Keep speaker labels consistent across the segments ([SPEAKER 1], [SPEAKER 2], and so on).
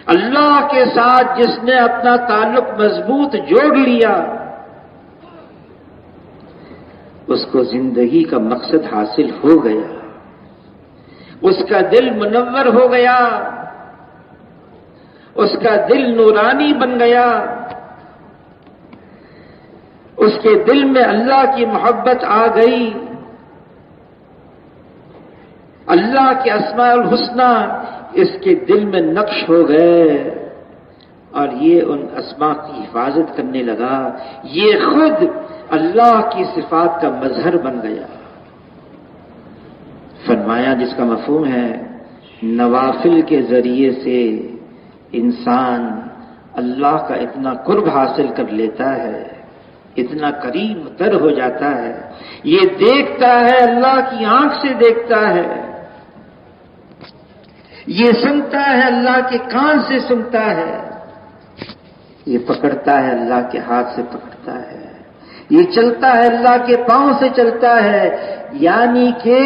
[SPEAKER 1] اللہ کے ساتھ جس نے اپنا تعلق مضبوط جوڑ لیا، اس کو زندگی کا مقصد حاصل ہو گیا، اس کا دل منور ہو گیا، اس کا دل نورانی بن گیا، اس کے دل میں اللہ کی محبت آ گئی، اللہ کے اسماء الحسنی اس کے دل میں نقش ہو گئے، اور یہ ان اسماء کی حفاظت کرنے لگا، یہ خود اللہ کی صفات کا مظہر بن گیا۔ فرمایا جس کا مفہوم ہے نوافل کے ذریعے سے انسان اللہ کا اتنا قرب حاصل کر لیتا ہے، اتنا قریب تر ہو جاتا ہے، یہ دیکھتا ہے اللہ کی آنکھ سے دیکھتا ہے، یہ سنتا ہے اللہ کے کان سے سنتا ہے، یہ پکڑتا ہے اللہ کے ہاتھ سے پکڑتا ہے، یہ چلتا ہے اللہ کے پاؤں سے چلتا ہے، یعنی کہ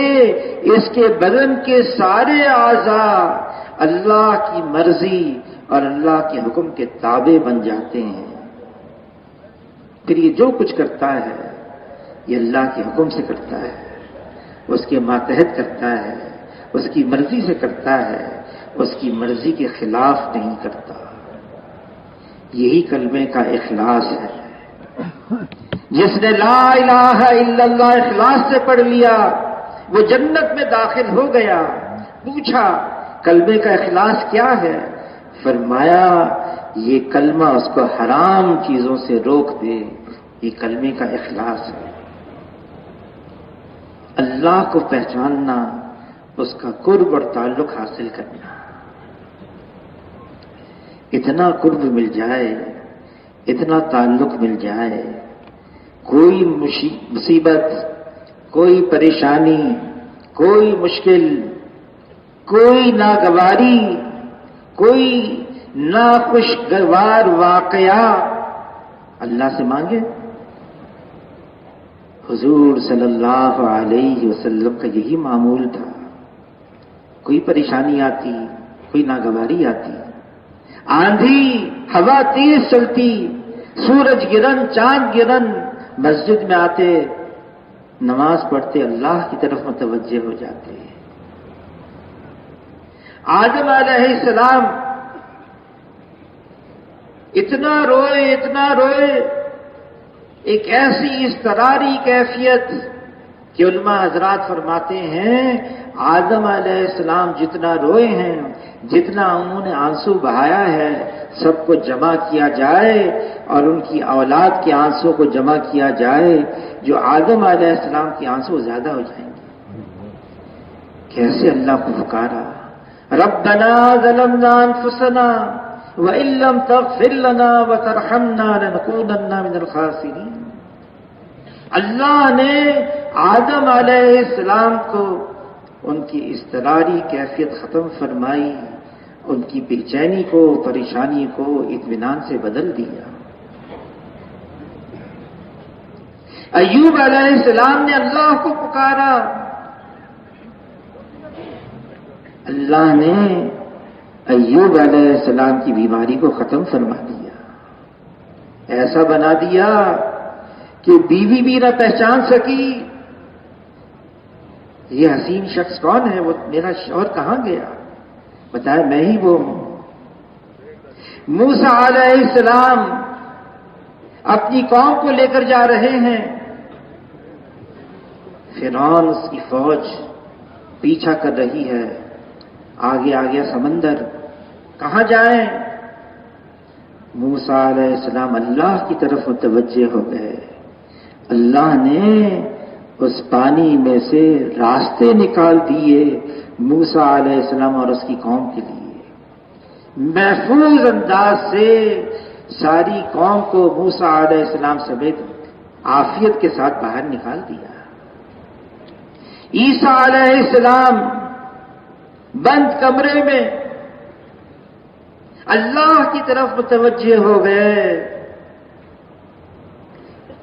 [SPEAKER 1] اس کے بدن کے سارے اعضاء اللہ کی مرضی اور اللہ کے حکم کے تابع بن جاتے ہیں۔ پھر یہ جو کچھ کرتا ہے یہ اللہ کے حکم سے کرتا ہے، اس کے ماتحت کرتا ہے، اس کی مرضی سے کرتا ہے، اس کی مرضی کے خلاف نہیں کرتا۔ یہی کلمے کا اخلاص ہے۔ جس نے لا الہ الا اللہ اخلاص سے پڑھ لیا وہ جنت میں داخل ہو گیا۔ پوچھا کلمے کا اخلاص کیا ہے؟ فرمایا یہ کلمہ اس کو حرام چیزوں سے روک دے، یہ کلمے کا اخلاص ہے۔ اللہ کو پہچاننا، اس کا قرب اور تعلق حاصل کرنا۔ اتنا قرب مل جائے، اتنا تعلق مل جائے، کوئی مصیبت، کوئی پریشانی، کوئی مشکل، کوئی ناگواری، کوئی ناخوشگوار واقعہ اللہ سے مانگے۔ حضور صلی اللہ علیہ وسلم کا یہی معمول تھا۔ کوئی پریشانی آتی، کوئی ناگواری آتی، آندھی، ہوا تیز چلتی، سورج گرہن، چاند گرہن، مسجد میں آتے، نماز پڑھتے، اللہ کی طرف متوجہ ہو جاتے۔ آدم علیہ السلام اتنا روئے، اتنا روئے، ایک ایسی اضطراری کیفیت کہ علماء حضرات فرماتے ہیں آدم علیہ السلام جتنا روئے ہیں، جتنا انہوں نے آنسو بہایا ہے، سب کو جمع کیا جائے اور ان کی اولاد کے آنسو کو جمع کیا جائے، جو آدم علیہ السلام کے آنسو زیادہ ہو جائیں گے۔ کیسے اللہ کو پکارا، ربنا ظلمنا انفسنا وَإِن لَّمْ تَغْفِرْ لَنَا وَتَرْحَمْنَا لَنَكُونَنَّ مِنَ الْخَاسِرِينَ۔ اللہ نے آدم علیہ السلام کو ان کی اضطراری کیفیت ختم فرمائی، ان کی بے چینی کو، پریشانی کو اطمینان سے بدل دیا۔ ایوب علیہ السلام نے اللہ کو پکارا، اللہ نے ایوب علیہ السلام کی بیماری کو ختم فرما دیا، ایسا بنا دیا کہ بیوی بھی نہ پہچان سکی یہ حسین شخص کون ہے، وہ میرا شوہر کہاں گیا، بتایا میں ہی وہ ہوں۔ موسیٰ علیہ السلام اپنی قوم کو لے کر جا رہے ہیں، فرعون اس کی فوج پیچھا کر رہی ہے، آگے آگے سمندر، کہاں جائیں؟ موسیٰ علیہ السلام اللہ کی طرف متوجہ ہو گئے، اللہ نے اس پانی میں سے راستے نکال دیے موسیٰ علیہ السلام اور اس کی قوم کے لیے، محفوظ انداز سے ساری قوم کو موسیٰ علیہ السلام سمیت عافیت کے ساتھ باہر نکال دیا۔ عیسیٰ علیہ السلام بند کمرے میں اللہ کی طرف متوجہ ہو گئے،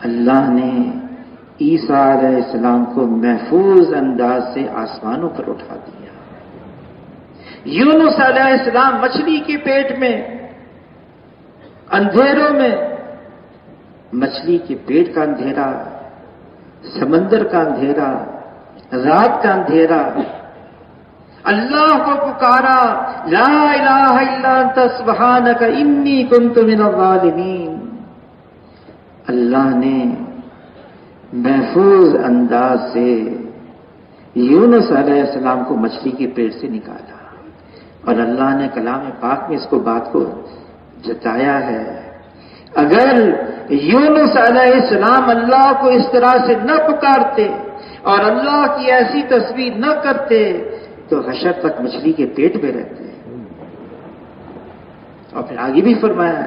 [SPEAKER 1] اللہ نے عیسیٰ علیہ السلام کو محفوظ انداز سے آسمانوں پر اٹھا دیا۔ یونس علیہ السلام مچھلی کے پیٹ میں، اندھیروں میں، مچھلی کے پیٹ کا اندھیرا، سمندر کا اندھیرا، رات کا اندھیرا، اللہ کو پکارا، لا الہ الا انت سبحانک انی کنت من الظالمین۔ اللہ نے محفوظ انداز سے یونس علیہ السلام کو مچھلی کے پیٹ سے نکالا، اور اللہ نے کلام پاک میں اس کو بات کو جتایا ہے۔ اگر یونس علیہ السلام اللہ کو اس طرح سے نہ پکارتے اور اللہ کی ایسی تصویر نہ کرتے تو حشر تک مچھلی کے پیٹ میں رہتے۔ اور پھر آگے بھی فرمایا،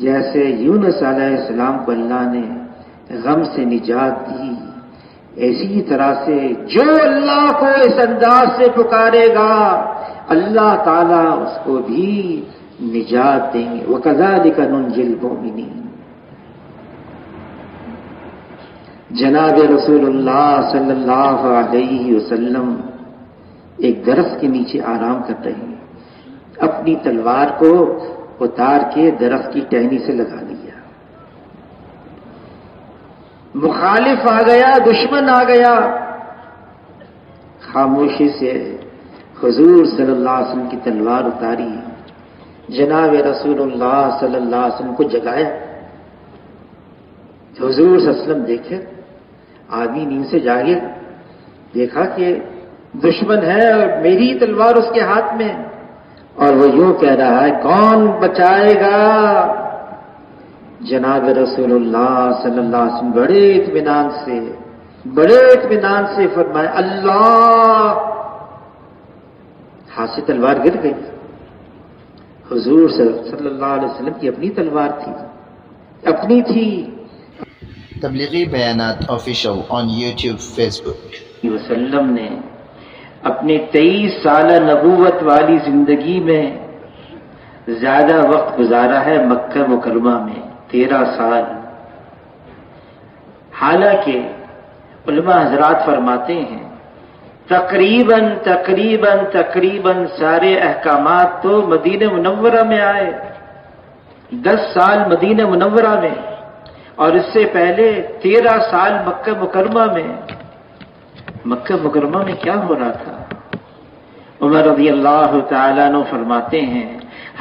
[SPEAKER 1] جیسے یونس علیہ السلام کو اللہ نے غم سے نجات دی، اسی طرح سے جو اللہ کو اس انداز سے پکارے گا اللہ تعالیٰ اس کو بھی نجات دیں گے۔ وَكَذَلِكَ نُنْجِي الْمُؤْمِنِينَ۔ جناب رسول اللہ صلی اللہ علیہ وسلم ایک درخت کے نیچے آرام کر رہے ہیں، اپنی تلوار کو اتار کے درخت کی ٹہنی سے لگا لیا۔ مخالف آ گیا، دشمن آ گیا، خاموشی سے حضور صلی اللہ علیہ وسلم کی تلوار اتاری، جناب رسول اللہ صلی اللہ علیہ وسلم کو جگایا۔ حضور صلی اللہ علیہ وسلم دیکھے، آدمی نیند سے جاگے، دیکھا کہ دشمن ہے اور میری تلوار اس کے ہاتھ میں، اور وہ یوں کہہ رہا ہے، کون بچائے گا؟ جناب رسول اللہ صلی اللہ علیہ وسلم بڑے اطمینان سے فرمائے، اللہ۔ ہاتھ سے تلوار گر گئی۔ حضور صلی اللہ علیہ وسلم کی اپنی تلوار تھی، اپنی تھی۔
[SPEAKER 2] تبلیغی بیانات آفیشل آن یوٹیوب، فیس بک۔
[SPEAKER 1] وسلم نے اپنے 23 سالہ نبوت والی زندگی میں زیادہ وقت گزارا ہے مکہ مکرمہ میں، 13 سال۔ حالانکہ علماء حضرات فرماتے ہیں تقریباً سارے احکامات تو مدینہ منورہ میں آئے، 10 سال مدینہ منورہ میں، اور اس سے پہلے 13 سال مکہ مکرمہ میں۔ مکہ مکرمہ میں کیا ہو رہا تھا؟ عمر رضی اللہ تعالیٰ عنہ فرماتے ہیں،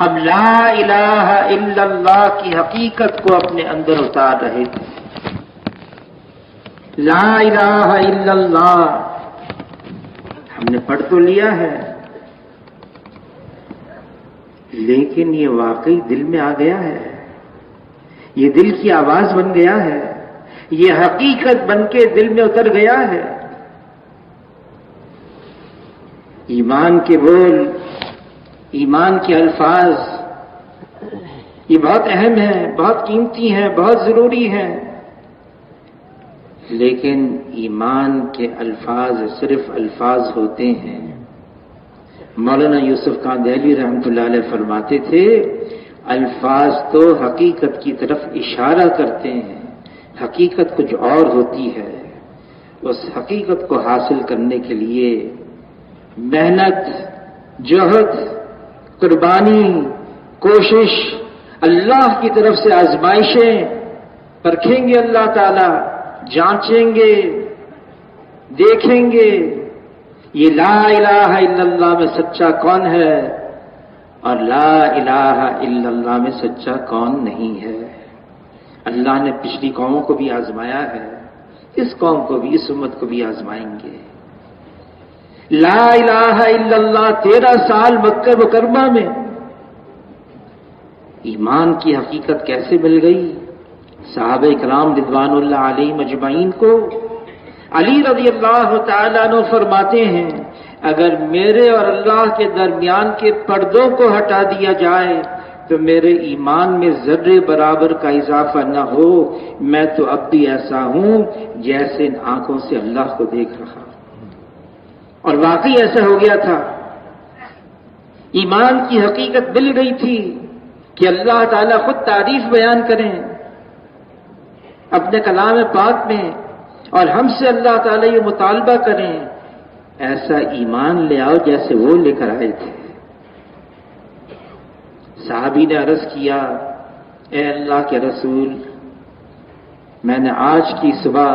[SPEAKER 1] ہم لا الہ الا اللہ کی حقیقت کو اپنے اندر اتار رہے تھے۔ لا الہ الا اللہ ہم نے پڑھ تو لیا ہے، لیکن یہ واقعی دل میں آ گیا ہے، یہ دل کی آواز بن گیا ہے، یہ حقیقت بن کے دل میں اتر گیا ہے۔ ایمان کے بول، ایمان کے الفاظ، یہ بہت اہم ہیں، بہت قیمتی ہیں، بہت ضروری ہیں، لیکن ایمان کے الفاظ صرف الفاظ ہوتے ہیں۔ مولانا یوسف خان دہلوی رحمۃ اللہ علیہ فرماتے تھے، الفاظ تو حقیقت کی طرف اشارہ کرتے ہیں، حقیقت کچھ اور ہوتی ہے۔ اس حقیقت کو حاصل کرنے کے لیے محنت، جہد، قربانی، کوشش، اللہ کی طرف سے آزمائشیں، پرکھیں گے اللہ تعالی، جانچیں گے، دیکھیں گے یہ لا الہ الا اللہ میں سچا کون ہے اور لا الہ الا اللہ میں سچا کون نہیں ہے۔ اللہ نے پچھلی قوموں کو بھی آزمایا ہے، اس قوم کو بھی، اس امت کو بھی آزمائیں گے۔ لا الہ الا اللہ 13 سال مکہ مکرمہ میں ایمان کی حقیقت کیسے مل گئی؟ صحابہ کرام رضوان اللہ علیہم اجمعین کو علی رضی اللہ تعالیٰ عنہ فرماتے ہیں، اگر میرے اور اللہ کے درمیان کے پردوں کو ہٹا دیا جائے تو میرے ایمان میں ذرے برابر کا اضافہ نہ ہو، میں تو اب بھی ایسا ہوں جیسے ان آنکھوں سے اللہ کو دیکھ رہا۔ اور واقعی ایسا ہو گیا تھا، ایمان کی حقیقت مل گئی تھی کہ اللہ تعالیٰ خود تعریف بیان کریں اپنے کلام پاک میں، اور ہم سے اللہ تعالیٰ یہ مطالبہ کریں، ایسا ایمان لے آؤ جیسے وہ لے کر آئے تھے۔ صحابی نے عرض کیا، اے اللہ کے رسول، میں نے آج کی صبح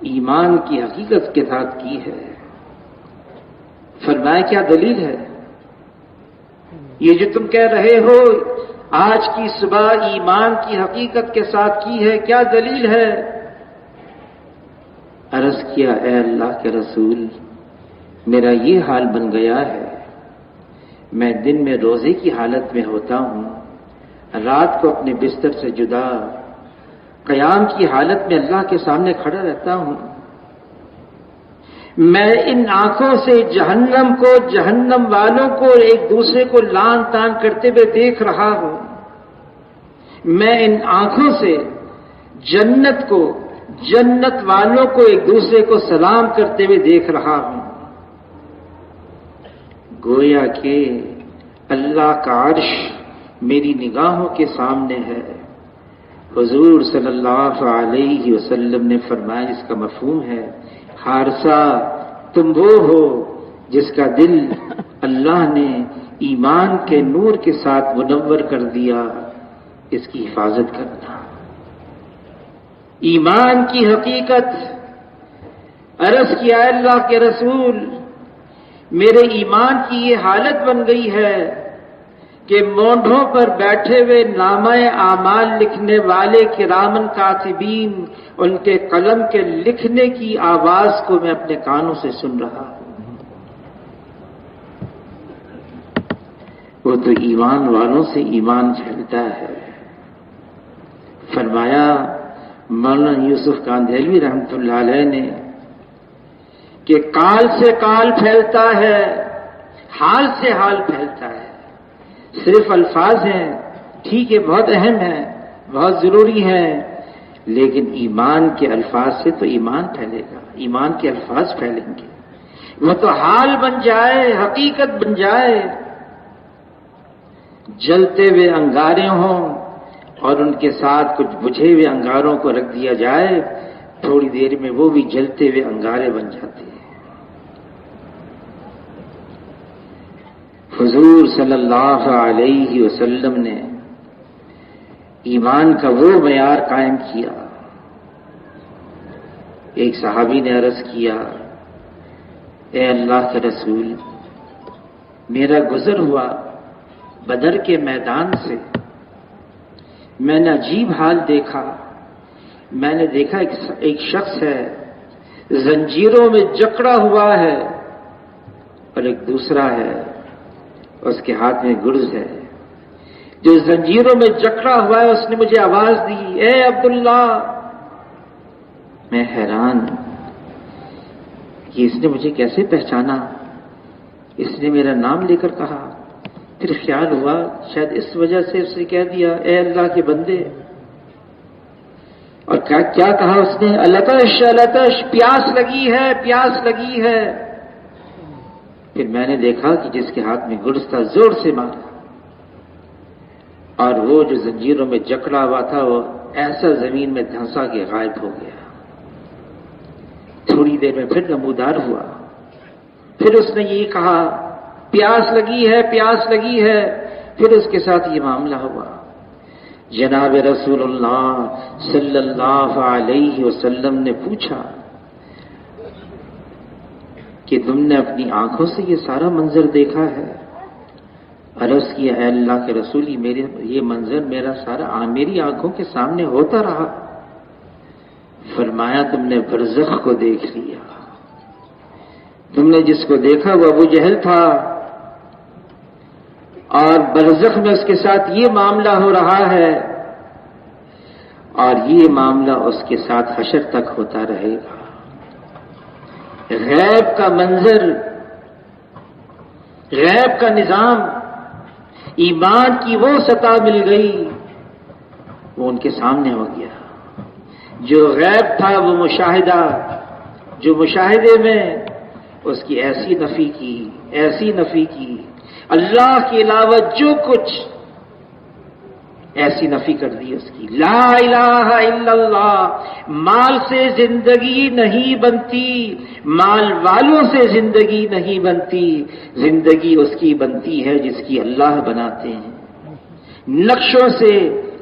[SPEAKER 1] ایمان کی حقیقت کے ساتھ کی ہے۔ فرمایا کیا دلیل ہے؟ یہ جو تم کہہ رہے ہو آج کی صبح ایمان کی حقیقت کے ساتھ کی ہے، کیا دلیل ہے؟ عرض کیا، اے اللہ کے رسول، میرا یہ حال بن گیا ہے، میں دن میں روزے کی حالت میں ہوتا ہوں، رات کو اپنے بستر سے جدا قیام کی حالت میں اللہ کے سامنے کھڑا رہتا ہوں۔ میں ان آنکھوں سے جہنم کو، جہنم والوں کو ایک دوسرے کو لان تان کرتے ہوئے دیکھ رہا ہوں، میں ان آنکھوں سے جنت کو، جنت والوں کو ایک دوسرے کو سلام کرتے ہوئے دیکھ رہا ہوں۔ گویا کہ اللہ کا عرش میری نگاہوں کے سامنے ہے۔ حضور صلی اللہ علیہ وسلم نے فرمایا، اس کا مفہوم ہے، حارثہ تم وہ ہو جس کا دل اللہ نے ایمان کے نور کے ساتھ منور کر دیا، اس کی حفاظت کرنا۔ ایمان کی حقیقت۔ عرض کیا، اے اللہ کے رسول، میرے ایمان کی یہ حالت بن گئی ہے کہ مونڈھوں پر بیٹھے ہوئے نامہ اعمال لکھنے والے کرامن کاتبین، ان کے قلم کے لکھنے کی آواز کو میں اپنے کانوں سے سن رہا ہوں۔ وہ تو ایمان والوں سے ایمان پھیلتا ہے۔ فرمایا مولانا یوسف کاندھیلوی رحمۃ اللہ علیہ نے کہ کال سے کال پھیلتا ہے، حال سے حال پھیلتا ہے۔ صرف الفاظ ہیں، ٹھیک ہے، بہت اہم ہیں، بہت ضروری ہیں، لیکن ایمان کے الفاظ سے تو ایمان پھیلے گا، ایمان کے الفاظ پھیلیں گے، وہ تو حال بن جائے، حقیقت بن جائے۔ جلتے ہوئے انگارے ہوں اور ان کے ساتھ کچھ بجھے ہوئے انگاروں کو رکھ دیا جائے، تھوڑی دیر میں وہ بھی جلتے ہوئے انگارے بن جاتے ہیں۔ حضور صلی اللہ علیہ وسلم نے ایمان کا وہ معیار قائم کیا۔ ایک صحابی نے عرض کیا، اے اللہ کے رسول، میرا گزر ہوا بدر کے میدان سے، میں نے عجیب حال دیکھا۔ میں نے دیکھا ایک شخص ہے زنجیروں میں جکڑا ہوا ہے، اور ایک دوسرا ہے اس کے ہاتھ میں گرز ہے۔ جو زنجیروں میں جکڑا ہوا ہے اس نے مجھے آواز دی، اے عبداللہ۔ میں حیران کہ اس نے مجھے کیسے پہچانا، اس نے میرا نام لے کر کہا۔ پھر خیال ہوا شاید اس وجہ سے اس نے کہہ دیا، اے اللہ کے بندے۔ اور کیا کہا اس نے؟ التش التش، پیاس لگی ہے، پیاس لگی ہے۔ پھر میں نے دیکھا کہ جس کے ہاتھ میں گرز تھا زور سے مارا، اور وہ جو زنجیروں میں جکڑا ہوا تھا وہ ایسا زمین میں دھنسا کے غائب ہو گیا۔ تھوڑی دیر میں پھر نمودار ہوا، پھر اس نے یہ کہا، پیاس لگی ہے، پیاس لگی ہے۔ پھر اس کے ساتھ یہ معاملہ ہوا۔ جناب رسول اللہ صلی اللہ علیہ وسلم نے پوچھا کہ تم نے اپنی آنکھوں سے یہ سارا منظر دیکھا ہے؟ عرض کیا، اے اللہ کے رسول، یہ منظر میری آنکھوں کے سامنے ہوتا رہا۔ فرمایا، تم نے برزخ کو دیکھ لیا۔ تم نے جس کو دیکھا وہ ابو جہل تھا، اور برزخ میں اس کے ساتھ یہ معاملہ ہو رہا ہے، اور یہ معاملہ اس کے ساتھ حشر تک ہوتا رہے گا۔ غیب کا منظر، غیب کا نظام، ایمان کی وہ سطح مل گئی، وہ ان کے سامنے ہو گیا۔ جو غیب تھا وہ مشاہدہ، جو مشاہدے میں اس کی ایسی نفی کی، اللہ کے علاوہ جو کچھ ایسی نفی کر دی اس کی. لا الہ الا اللہ. مال سے زندگی نہیں بنتی، مال والوں سے زندگی نہیں بنتی، زندگی اس کی بنتی ہے جس کی اللہ بناتے ہیں. نقشوں سے،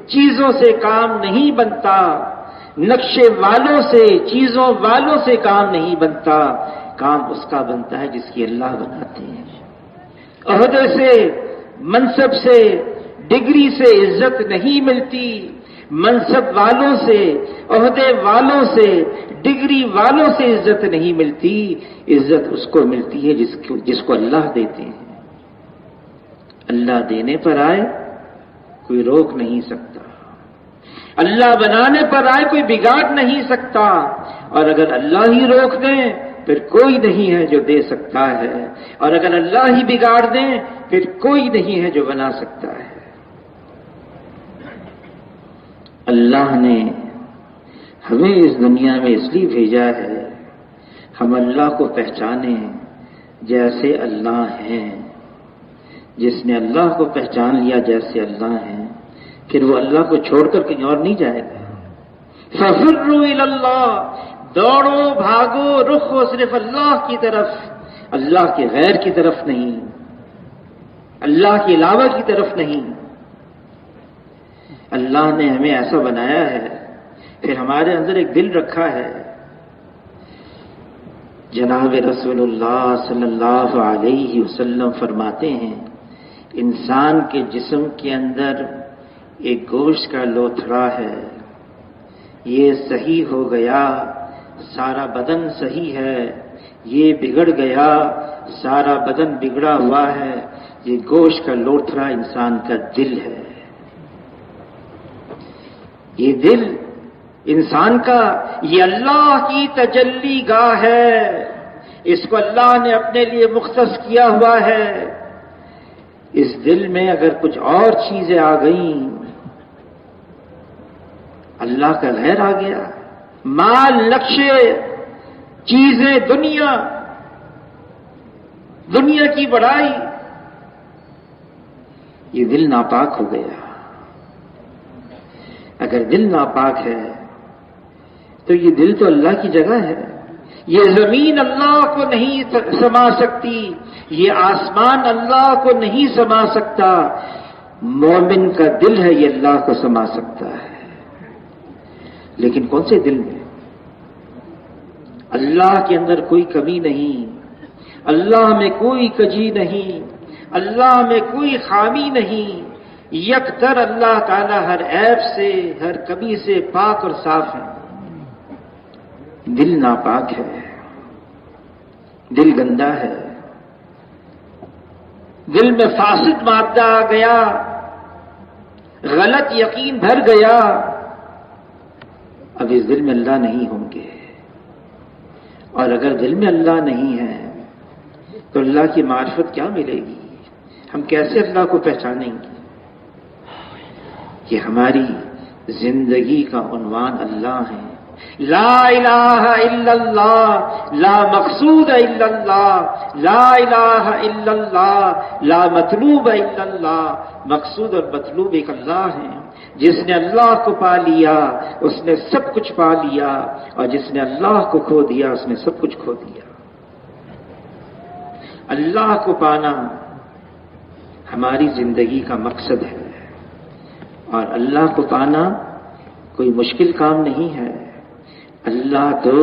[SPEAKER 1] چیزوں سے کام نہیں بنتا، نقشے والوں سے، چیزوں والوں سے کام نہیں بنتا، کام اس کا بنتا ہے جس کی اللہ بناتے ہیں. عہدے سے، منصب سے، ڈگری سے عزت نہیں ملتی. منصب والوں سے، عہدے والوں سے، ڈگری والوں سے عزت نہیں ملتی. عزت اس کو ملتی ہے جس کو اللہ دیتے ہیں. اللہ دینے پر آئے کوئی روک نہیں سکتا، اللہ بنانے پر آئے کوئی بگاڑ نہیں سکتا، اور اگر اللہ ہی روک دیں پھر کوئی نہیں ہے جو دے سکتا ہے، اور اگر اللہ ہی بگاڑ دیں پھر کوئی نہیں ہے جو بنا سکتا ہے. اللہ نے ہمیں اس دنیا میں اس لیے بھیجا ہے ہم اللہ کو پہچانیں جیسے اللہ ہیں. جس نے اللہ کو پہچان لیا جیسے اللہ ہیں، پھر وہ اللہ کو چھوڑ کر کہیں اور نہیں جائے گا. فَفِرُّوا إِلَى اللَّهِ. دوڑو، بھاگو، رخ ہو صرف اللہ کی طرف، اللہ کے غیر کی طرف نہیں، اللہ کے علاوہ کی طرف نہیں. اللہ نے ہمیں ایسا بنایا ہے، پھر ہمارے اندر ایک دل رکھا ہے. جناب رسول اللہ صلی اللہ علیہ وسلم فرماتے ہیں انسان کے جسم کے اندر ایک گوشت کا لوتھڑا ہے، یہ صحیح ہو گیا سارا بدن صحیح ہے، یہ بگڑ گیا سارا بدن بگڑا ہوا ہے. یہ گوشت کا لوتھڑا انسان کا دل ہے. یہ دل انسان کا، یہ اللہ کی تجلی گاہ ہے. اس کو اللہ نے اپنے لیے مختص کیا ہوا ہے. اس دل میں اگر کچھ اور چیزیں آ گئیں، اللہ کا غیر آ گیا، مال، نقشے، چیزیں، دنیا کی بڑائی، یہ دل ناپاک ہو گیا. اگر دل ناپاک ہے تو یہ دل تو اللہ کی جگہ ہے. یہ زمین اللہ کو نہیں سما سکتی، یہ آسمان اللہ کو نہیں سما سکتا. مومن کا دل ہے یہ اللہ کو سما سکتا ہے. لیکن کون سے دل میں؟ اللہ کے اندر کوئی کمی نہیں، اللہ میں کوئی کجی نہیں، اللہ میں کوئی خامی نہیں. یکطر اللہ تعالی ہر عیب سے، ہر کمی سے پاک اور صاف ہے. دل ناپاک ہے، دل گندا ہے، دل میں فاسد مادہ آ گیا، غلط یقین بھر گیا. اب اس دل میں اللہ نہیں ہوں گے، اور اگر دل میں اللہ نہیں ہے تو اللہ کی معرفت کیا ملے گی؟ ہم کیسے اللہ کو پہچانیں گے؟ کہ ہماری زندگی کا عنوان اللہ ہے. لا الہ الا اللہ، لا مقصود الا اللہ، لا الہ الا اللہ، لا مطلوب الا اللہ. مقصود اور مطلوب ایک اللہ ہے. جس نے اللہ کو پا لیا اس نے سب کچھ پا لیا، اور جس نے اللہ کو کھو دیا اس نے سب کچھ کھو دیا. اللہ کو پانا ہماری زندگی کا مقصد ہے، اور اللہ کو پانا کوئی مشکل کام نہیں ہے. اللہ تو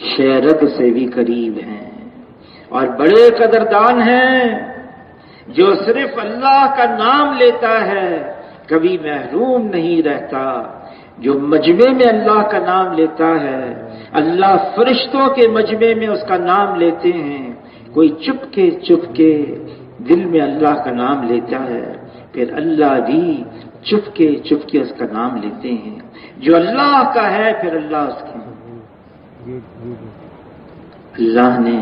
[SPEAKER 1] شیرد سے بھی قریب ہیں، اور بڑے قدردان ہیں. جو صرف اللہ کا نام لیتا ہے کبھی محروم نہیں رہتا. جو مجمع میں اللہ کا نام لیتا ہے، اللہ فرشتوں کے مجمع میں اس کا نام لیتے ہیں. کوئی چپ کے دل میں اللہ کا نام لیتا ہے، پھر اللہ بھی چپ کے اس کا نام لیتے ہیں. جو اللہ کا ہے پھر اللہ اس کے. اللہ نے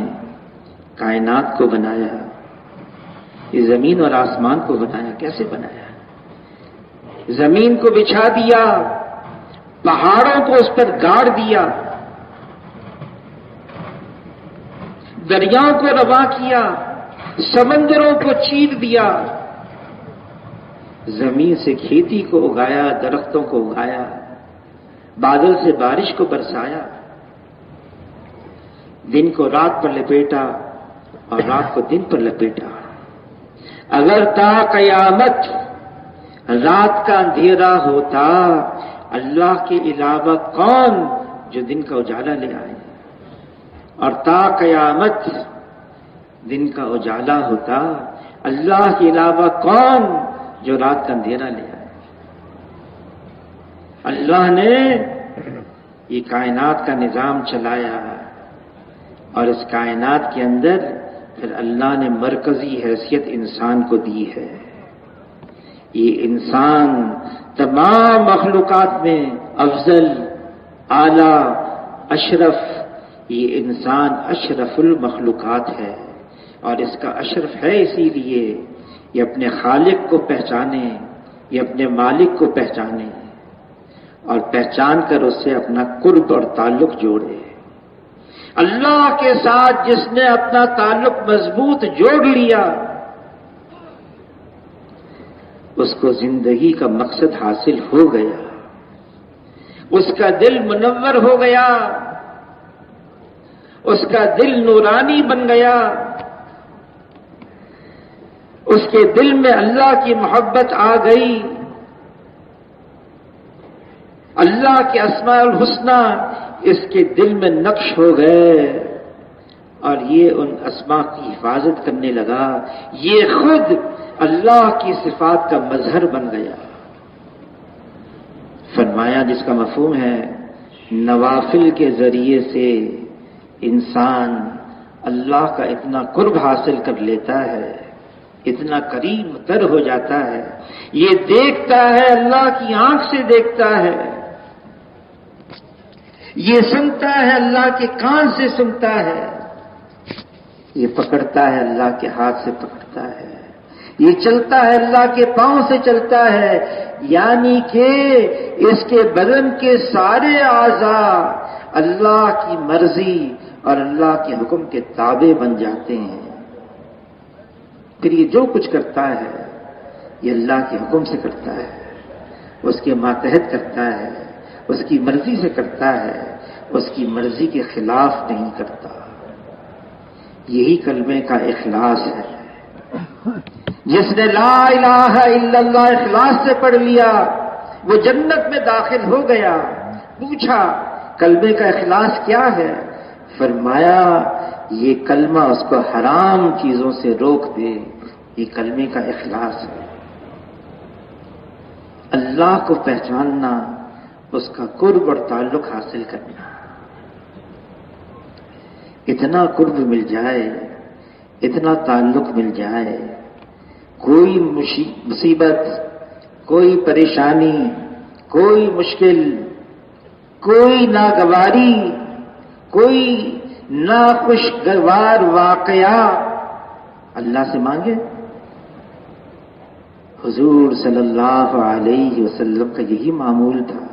[SPEAKER 1] کائنات کو بنایا، یہ زمین اور آسمان کو بنایا. کیسے بنایا؟ زمین کو بچھا دیا، پہاڑوں کو اس پر گاڑ دیا، دریاؤں کو رواں کیا، سمندروں کو چیر دیا. زمین سے کھیتی کو اگایا، درختوں کو اگایا، بادل سے بارش کو برسایا، دن کو رات پر لپیٹا اور رات کو دن پر لپیٹا۔ اگر تا قیامت رات کا اندھیرا ہوتا، اللہ کے علاوہ کون جو دن کا اجالا لے آئے، اور تا قیامت دن کا اجالا ہوتا، اللہ کے علاوہ کون جو رات کا اندھیرا لے آئے۔ اللہ نے یہ کائنات کا نظام چلایا، اور اس کائنات کے اندر پھر اللہ نے مرکزی حیثیت انسان کو دی ہے۔ یہ انسان تمام مخلوقات میں افضل، اعلیٰ، اشرف، یہ انسان اشرف المخلوقات ہے، اور اس کا اشرف ہے اسی لیے یہ اپنے خالق کو پہچانے، یہ اپنے مالک کو پہچانے، اور پہچان کر اس سے اپنا قرب اور تعلق جوڑے۔ اللہ کے ساتھ جس نے اپنا تعلق مضبوط جوڑ لیا، اس کو زندگی کا مقصد حاصل ہو گیا، اس کا دل منور ہو گیا، اس کا دل نورانی بن گیا، اس کے دل میں اللہ کی محبت آ گئی، اللہ کے اسماء الحسنی اس کے دل میں نقش ہو گئے، اور یہ ان اسماء کی حفاظت کرنے لگا، یہ خود اللہ کی صفات کا مظہر بن گیا۔ فرمایا جس کا مفہوم ہے نوافل کے ذریعے سے انسان اللہ کا اتنا قرب حاصل کر لیتا ہے، اتنا قریب تر ہو جاتا ہے، یہ دیکھتا ہے، اللہ کی آنکھ سے دیکھتا ہے، یہ سنتا ہے، اللہ کے کان سے سنتا ہے، یہ پکڑتا ہے، اللہ کے ہاتھ سے پکڑتا ہے، یہ چلتا ہے، اللہ کے پاؤں سے چلتا ہے، یعنی کہ اس کے بدن کے سارے اعضاء اللہ کی مرضی اور اللہ کے حکم کے تابع بن جاتے ہیں۔ پھر یہ جو کچھ کرتا ہے یہ اللہ کے حکم سے کرتا ہے، اس کے ماتحت کرتا ہے، اس کی مرضی سے کرتا ہے، اس کی مرضی کے خلاف نہیں کرتا۔ یہی کلمے کا اخلاص ہے۔ جس نے لا الہ الا اللہ اخلاص سے پڑھ لیا وہ جنت میں داخل ہو گیا۔ پوچھا کلمے کا اخلاص کیا ہے؟ فرمایا یہ کلمہ اس کو حرام چیزوں سے روک دے، یہ کلمے کا اخلاص ہے۔ اللہ کو پہچاننا، اس کا قرب اور تعلق حاصل کرنا۔ اتنا قرب مل جائے، اتنا تعلق مل جائے، کوئی مصیبت، کوئی پریشانی، کوئی مشکل، کوئی ناگواری، کوئی ناخوشگوار واقعہ اللہ سے مانگے۔ حضور صلی اللہ علیہ وسلم کا یہی معمول تھا۔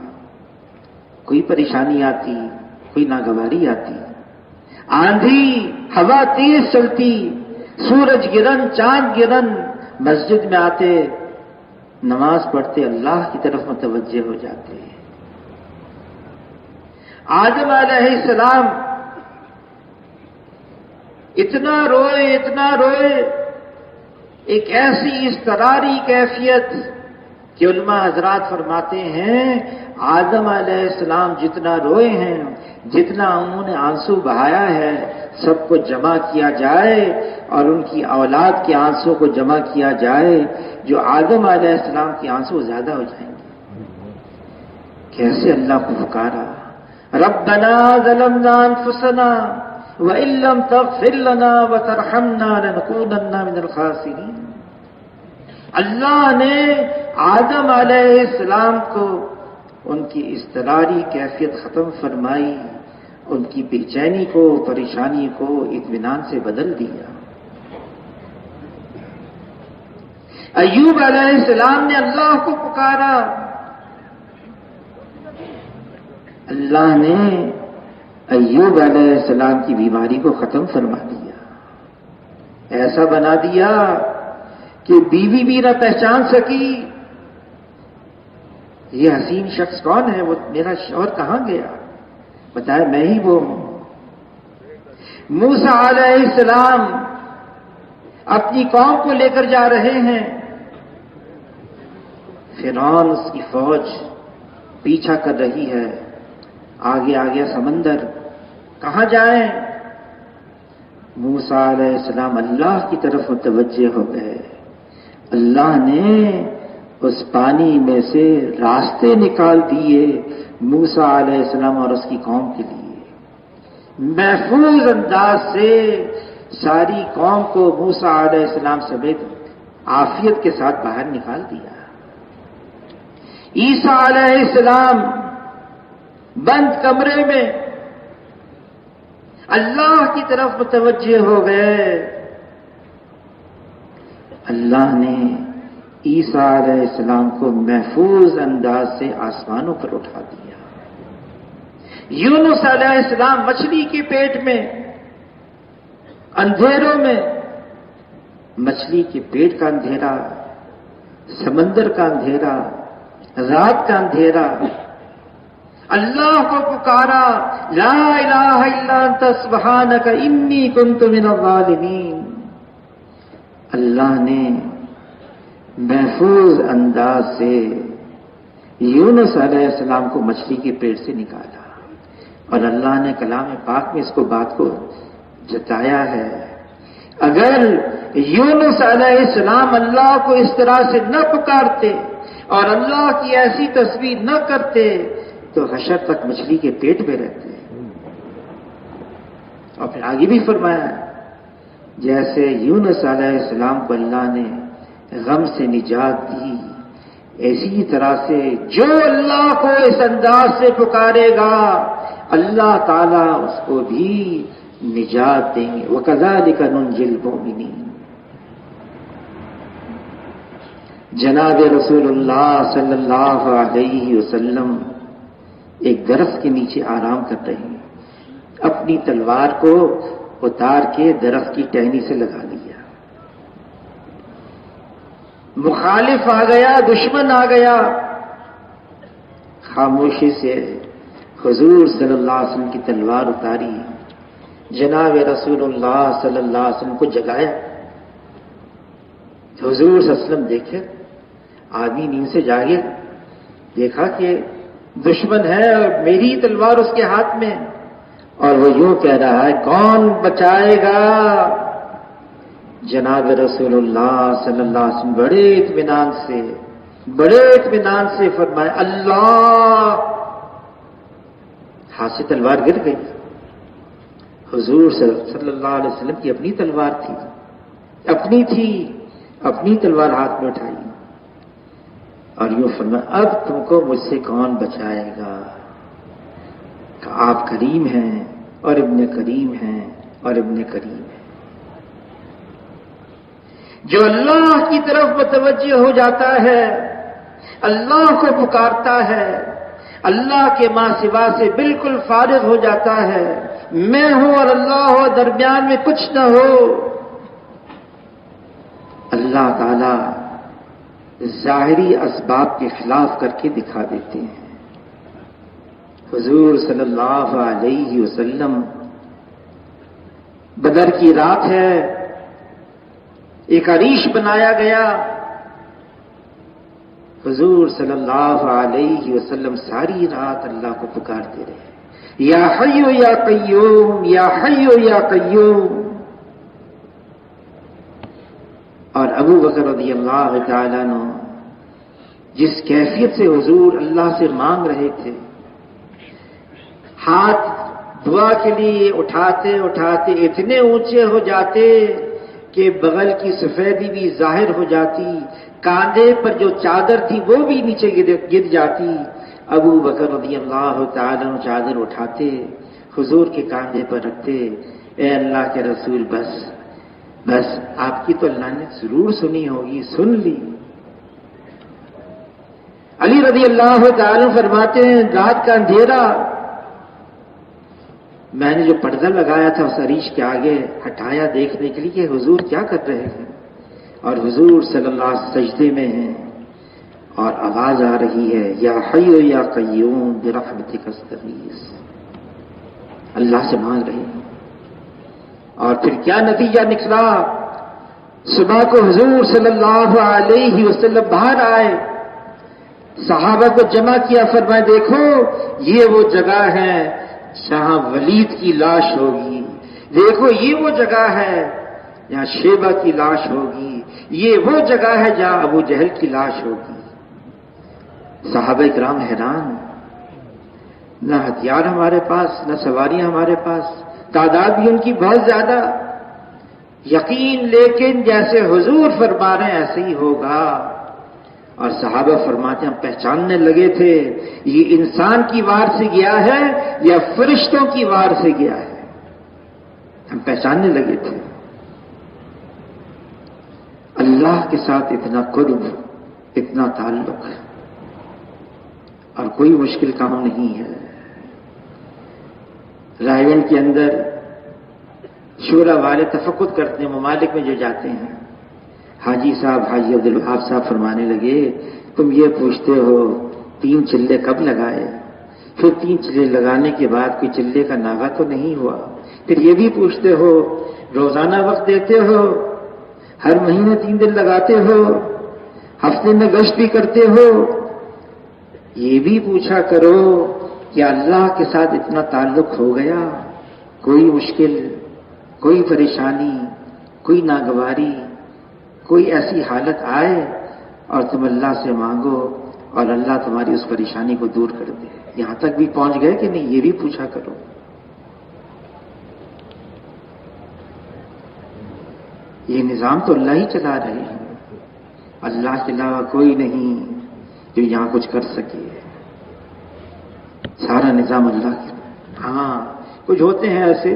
[SPEAKER 1] کوئی پریشانی آتی، کوئی ناگواری آتی، آندھی، ہوا تیز چلتی، سورج گرن، چاند گرن، مسجد میں آتے، نماز پڑھتے، اللہ کی طرف متوجہ ہو جاتے۔ آدم علیہ السلام اتنا روئے، اتنا روئے، ایک ایسی اضطراری کیفیت کہ علماء حضرات فرماتے ہیں آدم علیہ السلام جتنا روئے ہیں، جتنا انہوں نے آنسو بہایا ہے، سب کو جمع کیا جائے اور ان کی اولاد کے آنسو کو جمع کیا جائے، جو آدم علیہ السلام کے آنسو زیادہ ہو جائیں گے۔ کیسے اللہ کو پکارا، ربنا ظلمنا انفسنا وَإِن لَّمْ تَغْفِرْ لَنَا وَتَرْحَمْنَا لَنَكُونَنَّ مِنَ الْخَاسِرِينَ۔ اللہ نے آدم علیہ السلام کو ان کی اضطراری کیفیت ختم فرمائی، ان کی بے چینی کو، پریشانی کو اطمینان سے بدل دیا۔ ایوب علیہ السلام نے اللہ کو پکارا، اللہ نے ایوب علیہ السلام کی بیماری کو ختم فرما دیا، ایسا بنا دیا کہ بیوی بھی نہ پہچان سکی، یہ حسین شخص کون ہے؟ وہ میرا شوہر کہاں گیا؟ بتایا میں ہی وہ ہوں۔ موسیٰ علیہ السلام اپنی قوم کو لے کر جا رہے ہیں، فرعون اس کی فوج پیچھا کر رہی ہے، آگے آگے سمندر، کہاں جائیں؟ موسیٰ علیہ السلام اللہ کی طرف متوجہ ہو گئے۔ اللہ نے اس پانی میں سے راستے نکال دیے موسیٰ علیہ السلام اور اس کی قوم کے لیے۔ محفوظ انداز سے ساری قوم کو موسیٰ علیہ السلام سمیت عافیت کے ساتھ باہر نکال دیا۔ عیسیٰ علیہ السلام بند کمرے میں اللہ کی طرف متوجہ ہو گئے۔ اللہ نے عیسیٰ علیہ السلام کو محفوظ انداز سے آسمانوں پر اٹھا دیا۔ یونس علیہ السلام مچھلی کے پیٹ میں، اندھیروں میں، مچھلی کے پیٹ کا اندھیرا، سمندر کا اندھیرا، رات کا اندھیرا، اللہ کو پکارا، لا الہ الا انت سبحانک انی کنت من الظالمین۔ اللہ نے محفوظ انداز سے یونس علیہ السلام کو مچھلی کے پیٹ سے نکالا، اور اللہ نے کلام پاک میں اس کو بات کو جتایا ہے۔ اگر یونس علیہ السلام اللہ کو اس طرح سے نہ پکارتے اور اللہ کی ایسی تصویر نہ کرتے تو حشر تک مچھلی کے پیٹ میں رہتے۔ اور پھر آگے بھی فرمایا، جیسے یونس علیہ السلام کو اللہ نے غم سے نجات دی، اسی طرح سے جو اللہ کو اس انداز سے پکارے گا اللہ تعالیٰ اس کو بھی نجات دیں گے۔ وَكَذَلِكَ نُنْجِي الْمُؤْمِنِينَ۔ جناب رسول اللہ صلی اللہ علیہ وسلم ایک درخت کے نیچے آرام کر رہے ہیں، اپنی تلوار کو اتار کے درخت کی ٹہنی سے لگا لیا۔ مخالف آ گیا، دشمن آ گیا، خاموشی سے حضور صلی اللہ علیہ وسلم کی تلوار اتاری، جناب رسول اللہ صلی اللہ علیہ وسلم کو جگایا۔ حضور صلی اللہ علیہ وسلم دیکھے، آدمی نیند سے جاگے، دیکھا کہ دشمن ہے اور میری تلوار اس کے ہاتھ میں، اور وہ یوں کہہ رہا ہے، کون بچائے گا؟ جناب رسول اللہ صلی اللہ علیہ وسلم بڑے اطمینان سے فرمائے، اللہ۔ ہاتھ سے تلوار گر گئی۔ حضور صلی اللہ علیہ وسلم کی اپنی تلوار تھی، اپنی تلوار ہاتھ میں اٹھائی اور یوں فرمایا، اب تم کو مجھ سے کون بچائے گا؟ کہ آپ کریم ہیں اور ابن کریم ہیں اور ابن کریم ہیں۔ جو اللہ کی طرف متوجہ ہو جاتا ہے، اللہ کو پکارتا ہے، اللہ کے ماں سوا سے بالکل فارغ ہو جاتا ہے، میں ہوں اور اللہ ہو، درمیان میں کچھ نہ ہو، اللہ تعالی ظاہری اسباب کے خلاف کر کے دکھا دیتے ہیں۔ حضور صلی اللہ علیہ وسلم، بدر کی رات ہے، ایک عریش بنایا گیا، حضور صلی اللہ علیہ وسلم ساری رات اللہ کو پکارتے رہے، یا حی یا قیوم، یا حی یا قیوم۔ اور ابو بکر رضی اللہ تعالیٰ عنہ جس کیفیت سے حضور اللہ سے مانگ رہے تھے، ہاتھ دعا کے لیے اٹھاتے اٹھاتے اتنے اونچے ہو جاتے کہ بغل کی سفیدی بھی ظاہر ہو جاتی، کاندھے پر جو چادر تھی وہ بھی نیچے گر جاتی۔ ابو بکر رضی اللہ تعالیٰ عنہ چادر اٹھاتے، حضور کے کاندھے پر رکھتے، اے اللہ کے رسول، بس آپ کی تو اللہ نے ضرور سنی ہوگی، سن لی۔ علی رضی اللہ تعالیٰ عنہ فرماتے ہیں، رات کا اندھیرا، میں نے جو پردہ لگایا تھا اس عریش کے آگے ہٹایا دیکھنے کے لیے کہ حضور کیا کر رہے ہیں، اور حضور صلی اللہ علیہ وسلم سجدے میں ہیں اور آواز آ رہی ہے یا حی یا قیوم برحمتک استغیث، اللہ سے مانگ رہے ہیں۔ اور پھر کیا نتیجہ نکلا؟ صبح کو حضور صلی اللہ علیہ وسلم باہر آئے، صحابہ کو جمع کیا، فرمائے دیکھو یہ وہ جگہ ہے جہاں ولید کی لاش ہوگی، دیکھو یہ وہ جگہ ہے جہاں شیبہ کی لاش ہوگی، یہ وہ جگہ ہے جہاں ابو جہل کی لاش ہوگی۔ صحابہ کرام حیران، نہ ہتھیار ہمارے پاس، نہ سواریاں ہمارے پاس، تعداد بھی ان کی بہت زیادہ، یقین لیکن جیسے حضور فرما رہے ہیں ایسے ہی ہوگا۔ اور صحابہ فرماتے ہیں ہم پہچاننے لگے تھے یہ انسان کی وار سے گیا ہے یا فرشتوں کی وار سے گیا ہے، ہم پہچاننے لگے تھے۔ اللہ کے ساتھ اتنا قرب، اتنا تعلق، اور کوئی مشکل کام نہیں ہے۔ رائے گنج کے اندر شورا والے تفقد کرتے ہیں، ممالک میں جو جاتے ہیں، حاجی صاحب، حاجی عبدالوہاب صاحب فرمانے لگے تم یہ پوچھتے ہو 3 چلے کب لگائے، پھر 3 چلے لگانے کے بعد کوئی چلے کا ناغہ تو نہیں ہوا، پھر یہ بھی پوچھتے ہو روزانہ وقت دیتے ہو، ہر مہینے 3 دن لگاتے ہو، ہفتے میں گشت بھی کرتے ہو، یہ بھی پوچھا کرو کہ اللہ کے ساتھ اتنا تعلق ہو گیا، کوئی مشکل، کوئی پریشانی، کوئی ناگواری، کوئی ایسی حالت آئے اور تم اللہ سے مانگو اور اللہ تمہاری اس پریشانی کو دور کر دے، یہاں تک بھی پہنچ گئے کہ نہیں، یہ بھی پوچھا کرو۔ یہ نظام تو اللہ ہی چلا رہے ہیں، اللہ کے علاوہ کوئی نہیں جو یہاں کچھ کر سکے، سارا نظام اللہ کے۔ ہاں کچھ ہوتے ہیں ایسے،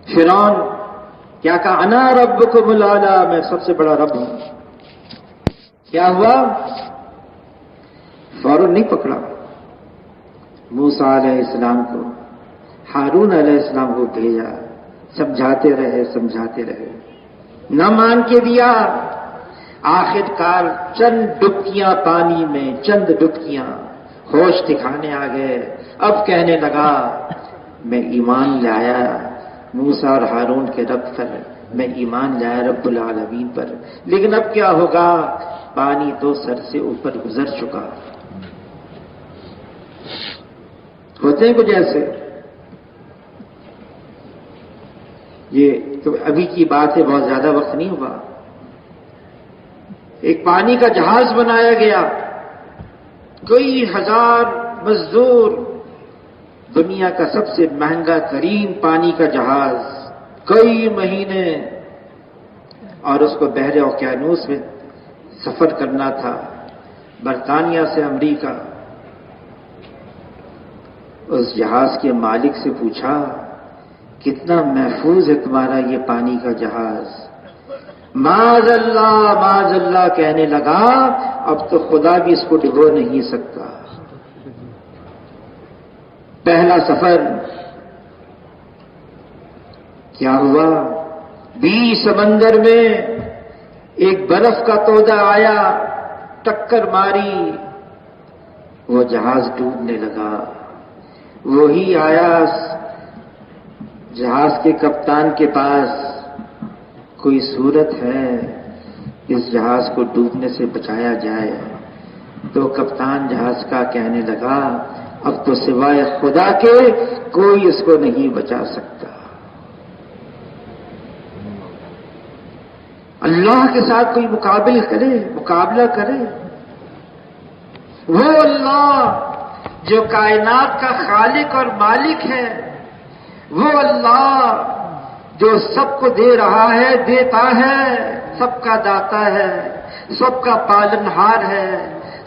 [SPEAKER 1] فرعون کیا کہا، انا ربکم الاعلی، میں سب سے بڑا رب ہوں، کیا ہوا؟ فوراً نہیں پکڑا، موسیٰ علیہ السلام کو، ہارون علیہ السلام کو بھیجا، سمجھاتے رہے، نہ مان کے دیا، آخر کار چند ڈبکیاں پانی میں، چند ڈبکیاں، ہوش دکھانے آ گئے، اب کہنے لگا میں ایمان لایا موسیٰ اور ہارون کے رب پر، میں ایمان لایا رب العالمین پر، لیکن اب کیا ہوگا، پانی تو سر سے اوپر گزر چکا۔ ہوتے ہیں کچھ ایسے، یہ تو ابھی کی بات ہے، بہت زیادہ وقت نہیں ہوا۔ ایک پانی کا جہاز بنایا گیا، کئی ہزار مزدور، دنیا کا سب سے مہنگا ترین پانی کا جہاز، کئی مہینے، اور اس کو بحر اوقیانوس میں سفر کرنا تھا، برطانیہ سے امریکہ۔ اس جہاز کے مالک سے پوچھا کتنا محفوظ ہے تمہارا یہ پانی کا جہاز؟ معاذ اللہ کہنے لگا اب تو خدا بھی اس کو ڈبو نہیں سکتا۔ پہلا سفر کیا ہوا، 20 سمندر میں ایک برف کا تودا آیا، ٹکر ماری، وہ جہاز ڈوبنے لگا۔ وہی آیا جہاز کے کپتان کے پاس، کوئی صورت ہے اس جہاز کو ڈوبنے سے بچایا جائے؟ تو کپتان جہاز کا کہنے لگا اب تو سوائے خدا کے کوئی اس کو نہیں بچا سکتا۔ اللہ کے ساتھ کوئی مقابلہ کرے، وہ اللہ جو کائنات کا خالق اور مالک ہے، وہ اللہ جو سب کو دے رہا ہے، دیتا ہے، سب کا داتا ہے، سب کا پالنہار ہے،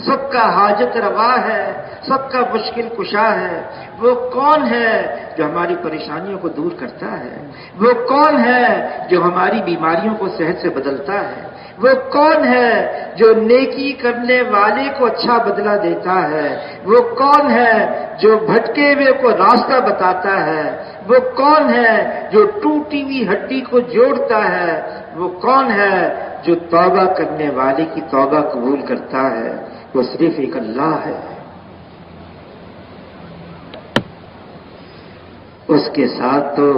[SPEAKER 1] سب کا حاجت روا ہے، سب کا مشکل کشا ہے، وہ کون ہے جو ہماری پریشانیوں کو دور کرتا ہے؟ وہ کون ہے جو ہماری بیماریوں کو صحت سے بدلتا ہے؟ وہ کون ہے جو نیکی کرنے والے کو اچھا بدلہ دیتا ہے؟ وہ کون ہے جو بھٹکے ہوئے کو راستہ بتاتا ہے؟ وہ کون ہے جو ٹوٹی ہوئی ہڈی کو جوڑتا ہے؟ وہ کون ہے جو توبہ کرنے والے کی توبہ قبول کرتا ہے وہ صرف ایک اللہ ہے. اس کے ساتھ تو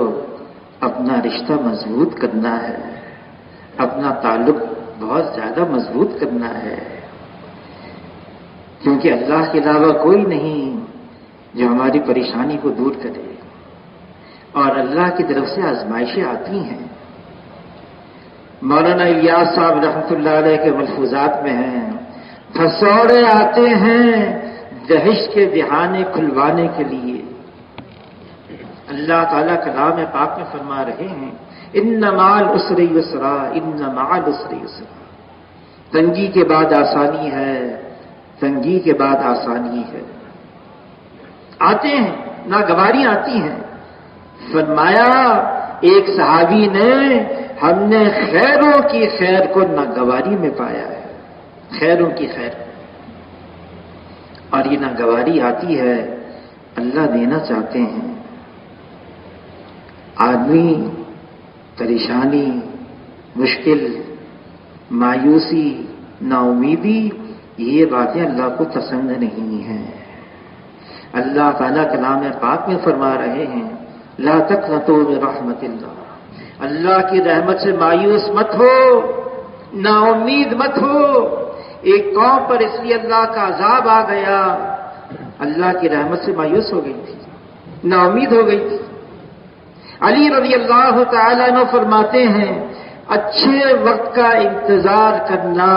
[SPEAKER 1] اپنا رشتہ مضبوط کرنا ہے، اپنا تعلق بہت زیادہ مضبوط کرنا ہے، کیونکہ اللہ کے علاوہ کوئی نہیں جو ہماری پریشانی کو دور کرے. اور اللہ کی طرف سے آزمائشیں آتی ہیں. مولانا الیاس صاحب رحمۃ اللہ علیہ کے ملفوظات میں ہیں، پھسوڑے آتے ہیں دہش کے دہانے کھلوانے کے لیے. اللہ تعالیٰ کلام پاک میں فرما رہے ہیں ان مع العسر یسرا، ان مع العسر یسرا. تنگی کے بعد آسانی ہے، تنگی کے بعد آسانی ہے. آتے ہیں، ناگواریاں آتی ہیں. فرمایا ایک صحابی نے ہم نے خیروں کی خیر کو ناگواری میں پایا ہے، خیروں کی خیر. اور یہ ناگواری آتی ہے، اللہ دینا چاہتے ہیں. آدمی پریشانی، مشکل، مایوسی، نا امیدی، یہ باتیں اللہ کو پسند نہیں ہیں. اللہ تعالیٰ کلام پاک میں فرما رہے ہیں لا تقنطوا من رحمت اللہ. اللہ کی رحمت سے مایوس مت ہو، نا امید مت ہو. ایک قوم پر اس لیے اللہ کا عذاب آ گیا، اللہ کی رحمت سے مایوس ہو گئی تھی، نا امید ہو گئی تھی. علی رضی اللہ تعالیٰ عنہ فرماتے ہیں اچھے وقت کا انتظار کرنا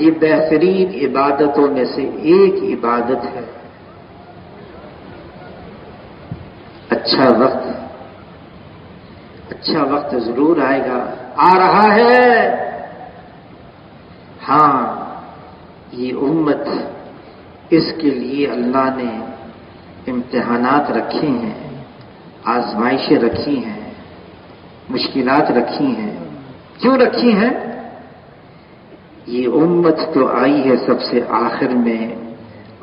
[SPEAKER 1] یہ بہترین عبادتوں میں سے ایک عبادت ہے. اچھا وقت ضرور آئے گا، آ رہا ہے. ہاں یہ امت، اس کے لیے اللہ نے امتحانات رکھے ہیں، آزمائشیں رکھی ہیں، مشکلات رکھی ہیں. کیوں رکھی ہیں؟ یہ امت تو آئی ہے سب سے آخر میں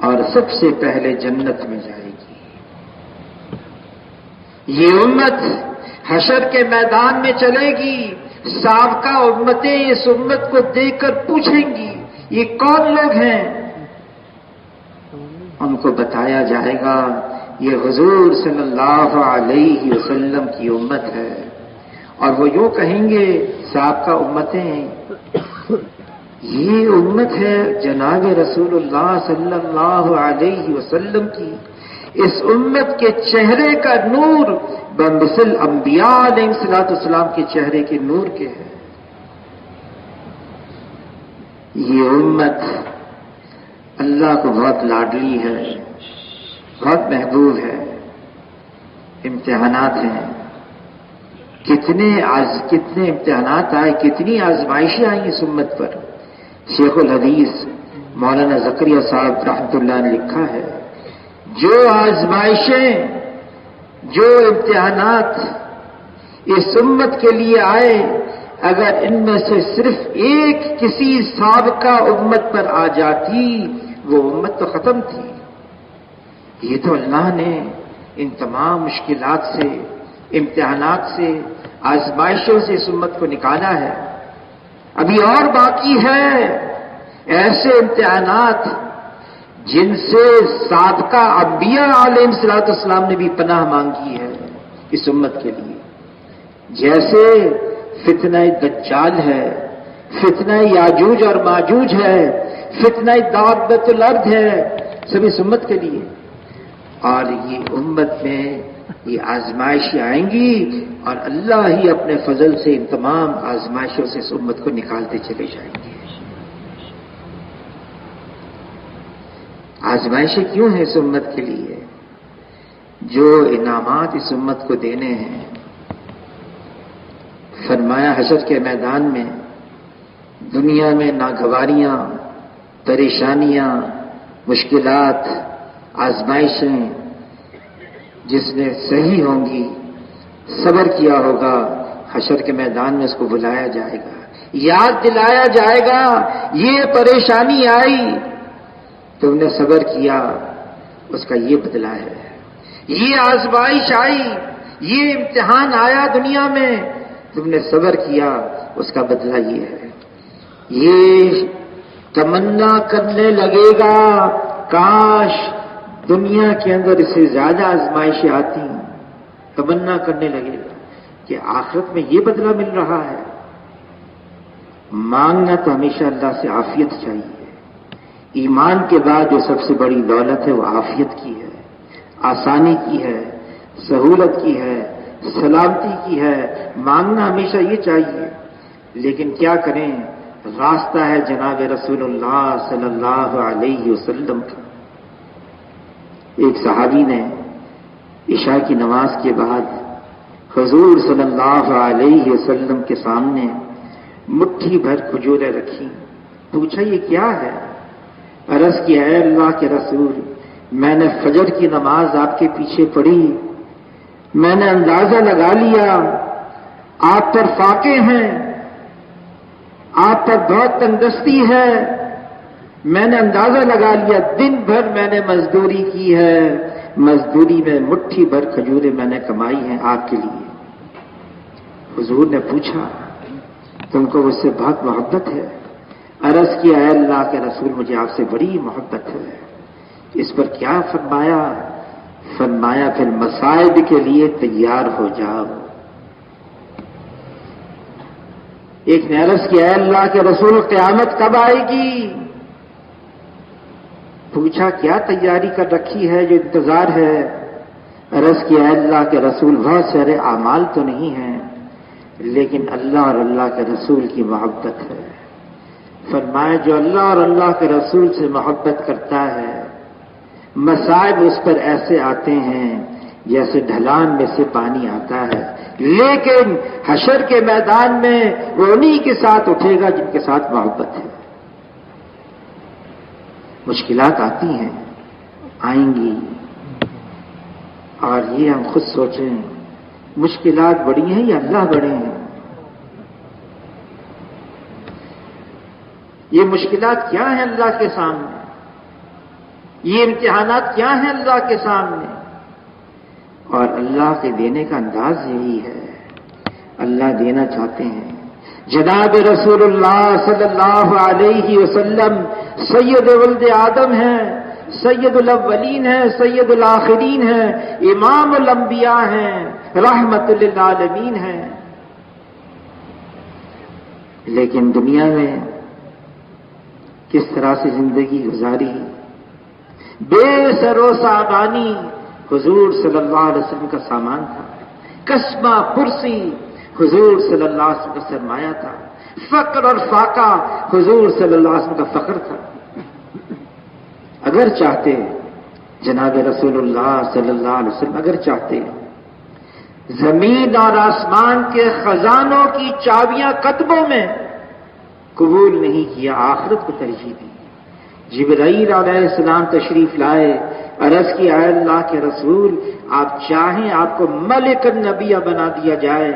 [SPEAKER 1] اور سب سے پہلے جنت میں جائے گی. یہ امت حشر کے میدان میں چلے گی. سابقہ امتیں اس امت کو دیکھ کر پوچھیں گی یہ کون لوگ ہیں؟ ان کو بتایا جائے گا یہ حضور صلی اللہ علیہ وسلم کی امت ہے. اور وہ یوں کہیں گے سابقہ امتیں، یہ امت ہے جناب رسول اللہ صلی اللہ علیہ وسلم کی. اس امت کے چہرے کا نور بمثل انبیاء علیہ السلام کے چہرے کے نور کے ہے. یہ امت اللہ کو بہت لاڈلی ہے، بہت محبوب ہے. امتحانات ہیں، کتنے امتحانات آئے، کتنی آزمائشیں آئیں اس امت پر. شیخ الحدیث مولانا زکریا صاحب رحمۃ اللہ نے لکھا ہے جو آزمائشیں، جو امتحانات اس امت کے لیے آئے، اگر ان میں سے صرف ایک کسی سابقہ امت پر آ جاتی وہ امت تو ختم تھی. یہ تو اللہ نے ان تمام مشکلات سے، امتحانات سے، آزمائشوں سے اس امت کو نکالا ہے. ابھی اور باقی ہے ایسے امتحانات جن سے سابقہ انبیاء علیہ السلام نے بھی پناہ مانگی ہے اس امت کے لیے. جیسے فتنہ دجال ہے، فتنہ یاجوج اور ماجوج ہے، فتنہ دابۃ الارض ہے، سب اس امت کے لیے. اور یہ امت میں یہ آزمائشیں آئیں گی اور اللہ ہی اپنے فضل سے ان تمام آزمائشوں سے اس امت کو نکالتے چلے جائیں گے. آزمائشیں کیوں ہیں اس امت کے لیے؟ جو انعامات اس امت کو دینے ہیں. فرمایا حشر کے میدان میں دنیا میں ناگواریاں، پریشانیاں، مشکلات، آزمائشیں جس نے صحیح ہوں گی، صبر کیا ہوگا، حشر کے میدان میں اس کو بلایا جائے گا، یاد دلایا جائے گا یہ پریشانی آئی، تم نے صبر کیا، اس کا یہ بدلہ ہے. یہ آزمائش آئی، یہ امتحان آیا دنیا میں، تم نے صبر کیا، اس کا بدلہ یہ ہے. یہ تمنا کرنے لگے گا کاش دنیا کے اندر اس سے زیادہ آزمائشیں آتی، تمنا کرنے لگے گا کہ آخرت میں یہ بدلہ مل رہا ہے۔ مانگنا تو ہمیشہ اللہ سے عافیت چاہیے۔ ایمان کے بعد جو سب سے بڑی دولت ہے وہ عافیت کی ہے، آسانی کی ہے، سہولت کی ہے، سلامتی کی ہے۔ مانگنا ہمیشہ یہ چاہیے، لیکن کیا کریں، راستہ ہے جناب رسول اللہ صلی اللہ علیہ وسلم کا۔ ایک صحابی نے عشاء کی نماز کے بعد حضور صلی اللہ علیہ وسلم کے سامنے مٹھی بھر کھجوریں رکھی، پوچھا یہ کیا ہے؟ عرض کیا اے اللہ کے رسول، میں نے فجر کی نماز آپ کے پیچھے پڑھی، میں نے اندازہ لگا لیا آپ پر فاقے ہیں، آپ پر بہت تندرستی ہے، میں نے اندازہ لگا لیا دن بھر میں نے مزدوری کی ہے، مزدوری میں مٹھی بھر کھجوریں میں نے کمائی ہیں آپ کے لیے۔ حضور نے پوچھا تم کو مجھ سے بہت محبت ہے؟ عرض کیا اے اللہ کے رسول مجھے آپ سے بڑی محبت ہے۔ اس پر کیا فرمایا؟ فرمایا پھر مصائب کے لیے تیار ہو جاؤ۔ ایک نے عرض کیا اے اللہ کے رسول قیامت کب آئے گی؟ پوچھا کیا تیاری کر رکھی ہے جو انتظار ہے؟ عرض کیا اے اللہ کے رسول بہت سارے اعمال تو نہیں ہیں، لیکن اللہ اور اللہ کے رسول کی محبت ہے۔ فرمایا جو اللہ اور اللہ کے رسول سے محبت کرتا ہے مصائب اس پر ایسے آتے ہیں جیسے ڈھلان میں سے پانی آتا ہے، لیکن حشر کے میدان میں وہ انہی کے ساتھ اٹھے گا جن کے ساتھ محبت ہے۔ مشکلات آتی ہیں، آئیں گی، اور یہ ہم خود سوچیں مشکلات بڑی ہیں یا اللہ بڑے ہیں؟ یہ مشکلات کیا ہیں اللہ کے سامنے؟ یہ امتحانات کیا ہیں اللہ کے سامنے؟ اور اللہ کے دینے کا انداز یہی ہے، اللہ دینا چاہتے ہیں۔ جناب رسول اللہ صلی اللہ علیہ وسلم سید ولد آدم ہیں، سید الاولین ہیں، سید الآخرین ہیں، امام الانبیاء ہیں، رحمت للعالمین ہیں، لیکن دنیا میں کس طرح سے زندگی گزاری، بے سر و سامانی حضور صلی اللہ علیہ وسلم کا سامان تھا، قسمہ پرسی حضور صلی اللہ علیہ وسلم کا سرمایہ تھا، فقر اور فاقہ حضور صلی اللہ علیہ وسلم کا فخر تھا۔ اگر چاہتے جناب رسول اللہ صلی اللہ علیہ وسلم اگر چاہتے زمین اور آسمان کے خزانوں کی چابیاں قدموں میں، قبول نہیں کیا، آخرت کو ترجیح دی۔ جبرائیل علیہ السلام تشریف لائے، عرض کی اے اللہ کے رسول آپ چاہیں آپ کو ملک النبیہ بنا دیا جائے،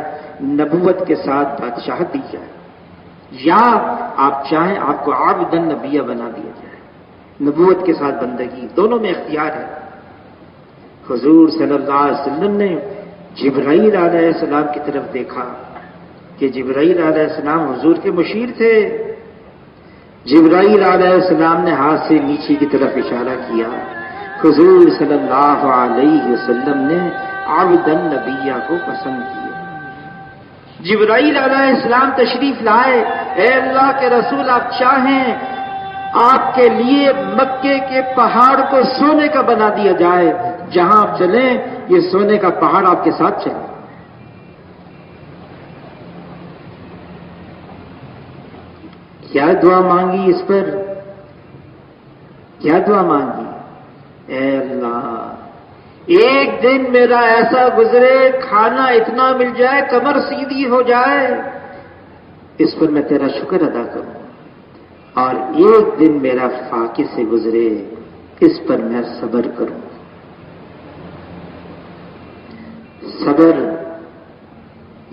[SPEAKER 1] نبوت کے ساتھ بادشاہت دی جائے، یا آپ چاہیں آپ کو عبد النبیہ بنا دیا جائے، نبوت کے ساتھ بندگی، دونوں میں اختیار ہے۔ حضور صلی اللہ علیہ وسلم نے جبرائیل علیہ السلام کی طرف دیکھا کہ جبرائیل علیہ السلام حضور کے مشیر تھے۔ جبرائیل علیہ السلام نے ہاتھ سے نیچے کی طرف اشارہ کیا، حضور صلی اللہ علیہ وسلم نے عبد النبیہ کو پسند کیا۔ جبرائیل علیہ السلام تشریف لائے، اے اللہ کے رسول آپ چاہیں آپ کے لیے مکے کے پہاڑ کو سونے کا بنا دیا جائے، جہاں آپ چلیں یہ سونے کا پہاڑ آپ کے ساتھ چلے۔ کیا دعا مانگی اس پر؟ کیا دعا مانگی؟ اے اللہ ایک دن میرا ایسا گزرے کھانا اتنا مل جائے کمر سیدھی ہو جائے، اس پر میں تیرا شکر ادا کروں، اور ایک دن میرا فاقے سے گزرے اس پر میں صبر کروں۔ صبر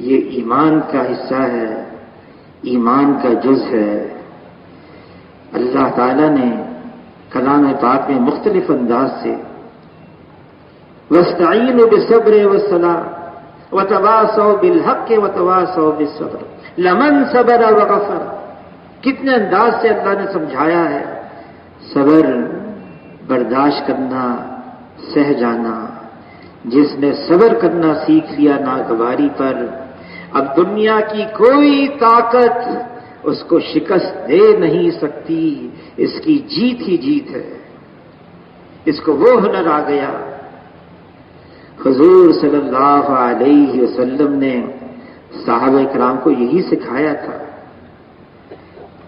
[SPEAKER 1] یہ ایمان کا حصہ ہے، ایمان کا جز ہے۔ اللہ تعالیٰ نے کلام پاک میں مختلف انداز سے وَاسْتَعِينُوا بِالصَّبْرِ وَالصَّلَاةِ وَتَوَاصَوْا بِالْحَقِّ وَتَوَاصَوْا بِالصَّبْرِ لَمَنْ صَبَرَ وَغَفَرَ کتنے انداز سے اللہ نے سمجھایا ہے. صبر، برداشت کرنا، سہ جانا. جس نے صبر کرنا سیکھ لیا ناگواری پر، اب دنیا کی کوئی طاقت اس کو شکست دے نہیں سکتی. اس کی جیت ہی جیت ہے. اس کو وہ ہنر آ گیا. حضور صلی اللہ علیہ وسلم نے صحابہ کرام کو یہی سکھایا تھا.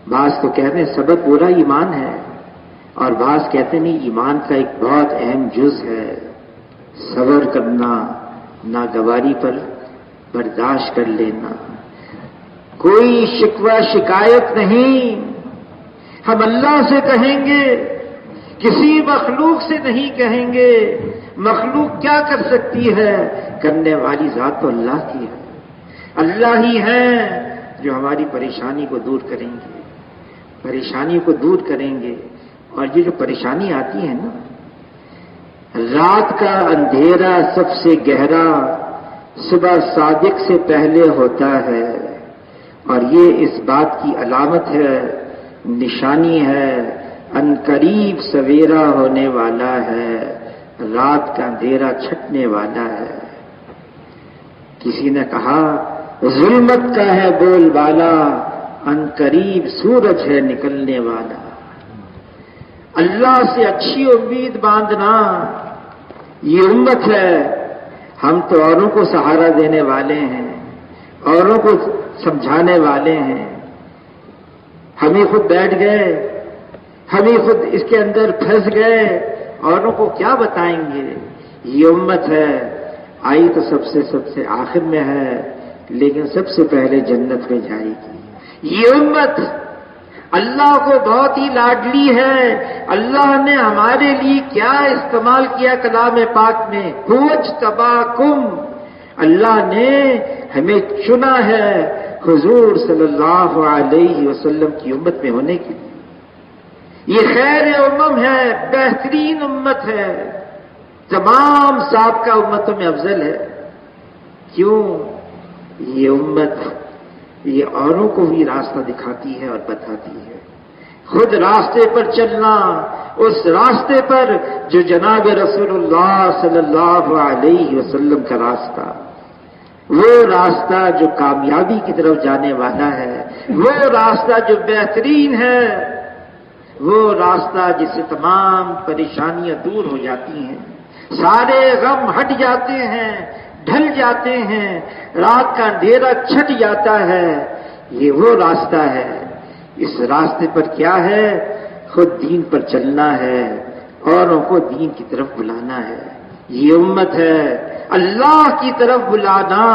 [SPEAKER 1] بعض تو کہتے ہیں صبر پورا ایمان ہے، اور بعض کہتے ہیں نہیں، ایمان کا ایک بہت اہم جز ہے صبر کرنا، ناگواری پر برداشت کر لینا. کوئی شکوہ شکایت نہیں. ہم اللہ سے کہیں گے، کسی مخلوق سے نہیں کہیں گے. مخلوق کیا کر سکتی ہے؟ کرنے والی ذات تو اللہ کی ہے. اللہ ہی ہے جو ہماری پریشانی کو دور کریں گے، پریشانی کو دور کریں گے. اور یہ جو پریشانی آتی ہے نا، رات کا اندھیرا سب سے گہرا صبح صادق سے پہلے ہوتا ہے، اور یہ اس بات کی علامت ہے، نشانی ہے، عنقریب سویرا ہونے والا ہے، رات کا اندھیرا چھٹنے والا ہے. کسی نے کہا ظلمت کا ہے بول بالا، عنقریب سورج ہے نکلنے والا. اللہ سے اچھی امید باندھنا یہ امت ہے. ہم تو اوروں کو سہارا دینے والے ہیں، اوروں کو سمجھانے والے ہیں. ہم ہی خود بیٹھ گئے، ہم ہی خود اس کے اندر پھنس گئے، اوروں کو کیا بتائیں گے؟ یہ امت ہے، آئی تو سب سے آخر میں ہے، لیکن سب سے پہلے جنت میں جائے گی. یہ امت اللہ کو بہت ہی لاڈلی ہے. اللہ نے ہمارے لیے کیا استعمال کیا کلام پاک میں؟ اجتباکم. اللہ نے ہمیں چنا ہے حضور صلی اللہ علیہ وسلم کی امت میں ہونے کے لیے. یہ خیر امم ہے، بہترین امت ہے، تمام سابقہ امتوں میں افضل ہے. کیوں؟ یہ امت یہ اوروں کو بھی راستہ دکھاتی ہے اور بتاتی ہے. خود راستے پر چلنا، اس راستے پر جو جناب رسول اللہ صلی اللہ علیہ وسلم کا راستہ، وہ راستہ جو کامیابی کی طرف جانے والا ہے، وہ راستہ جو بہترین ہے، وہ راستہ جس سے تمام پریشانیاں دور ہو جاتی ہیں، سارے غم ہٹ جاتے ہیں، ڈھل جاتے ہیں، رات کا اندھیرا چھٹ جاتا ہے. یہ وہ راستہ ہے. اس راستے پر کیا ہے؟ خود دین پر چلنا ہے، اوروں کو دین کی طرف بلانا ہے. یہ امت ہے اللہ کی طرف بلانا.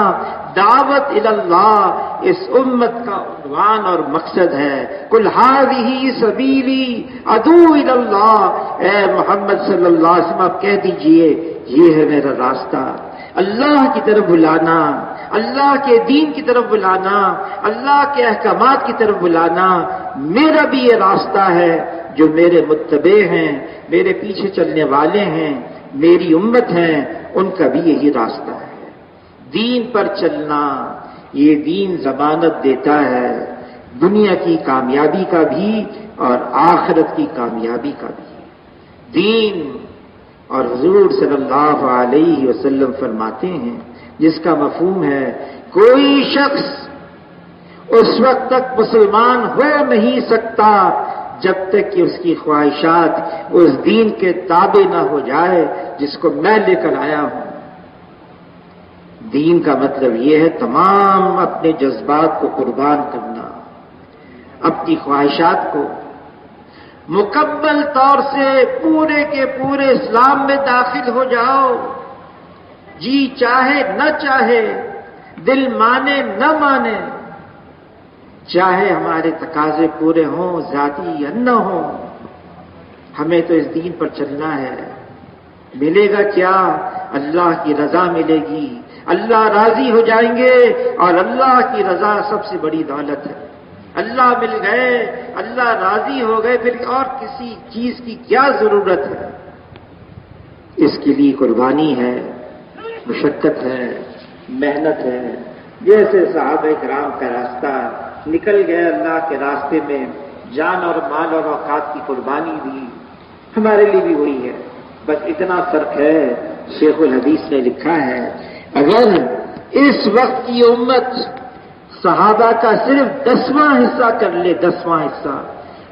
[SPEAKER 1] دعوت اللہ اس امت کا عنوان اور مقصد ہے. قل ھذہ سبیلی ادعو الی اللہ. اے محمد صلی اللہ علیہ وسلم آپ کہہ دیجئے یہ ہے میرا راستہ. اللہ کی طرف بلانا، اللہ کے دین کی طرف بلانا، اللہ کے احکامات کی طرف بلانا. میرا بھی یہ راستہ ہے. جو میرے متبع ہیں، میرے پیچھے چلنے والے ہیں، میری امت ہیں، ان کا بھی یہی راستہ ہے. دین پر چلنا، یہ دین ضمانت دیتا ہے دنیا کی کامیابی کا بھی اور آخرت کی کامیابی کا بھی. دین اور حضور صلی اللہ علیہ وسلم فرماتے ہیں، جس کا مفہوم ہے کوئی شخص اس وقت تک مسلمان ہو نہیں سکتا جب تک کہ اس کی خواہشات اس دین کے تابع نہ ہو جائے جس کو میں لے کر آیا ہوں. دین کا مطلب یہ ہے تمام اپنے جذبات کو قربان کرنا، اپنی خواہشات کو مکمل طور سے پورے کے پورے اسلام میں داخل ہو جاؤ. جی چاہے نہ چاہے، دل مانے نہ مانے، چاہے ہمارے تقاضے پورے ہوں ذاتی یا نہ ہوں، ہمیں تو اس دین پر چلنا ہے. ملے گا کیا؟ اللہ کی رضا ملے گی. اللہ راضی ہو جائیں گے، اور اللہ کی رضا سب سے بڑی دولت ہے. اللہ مل گئے، اللہ راضی ہو گئے، پھر اور کسی چیز کی کیا ضرورت ہے؟ اس کے لیے قربانی ہے، مشقت ہے، محنت ہے. جیسے صحابہ کرام کا راستہ نکل گئے اللہ کے راستے میں، جان اور مال اور اوقات کی قربانی دی، ہمارے لیے بھی وہی ہے، بس اتنا فرق ہے۔ شیخ الحدیث نے لکھا ہے اگر اس وقت کی امت صحابہ کا صرف 10واں حصہ کر لے، 10واں حصہ،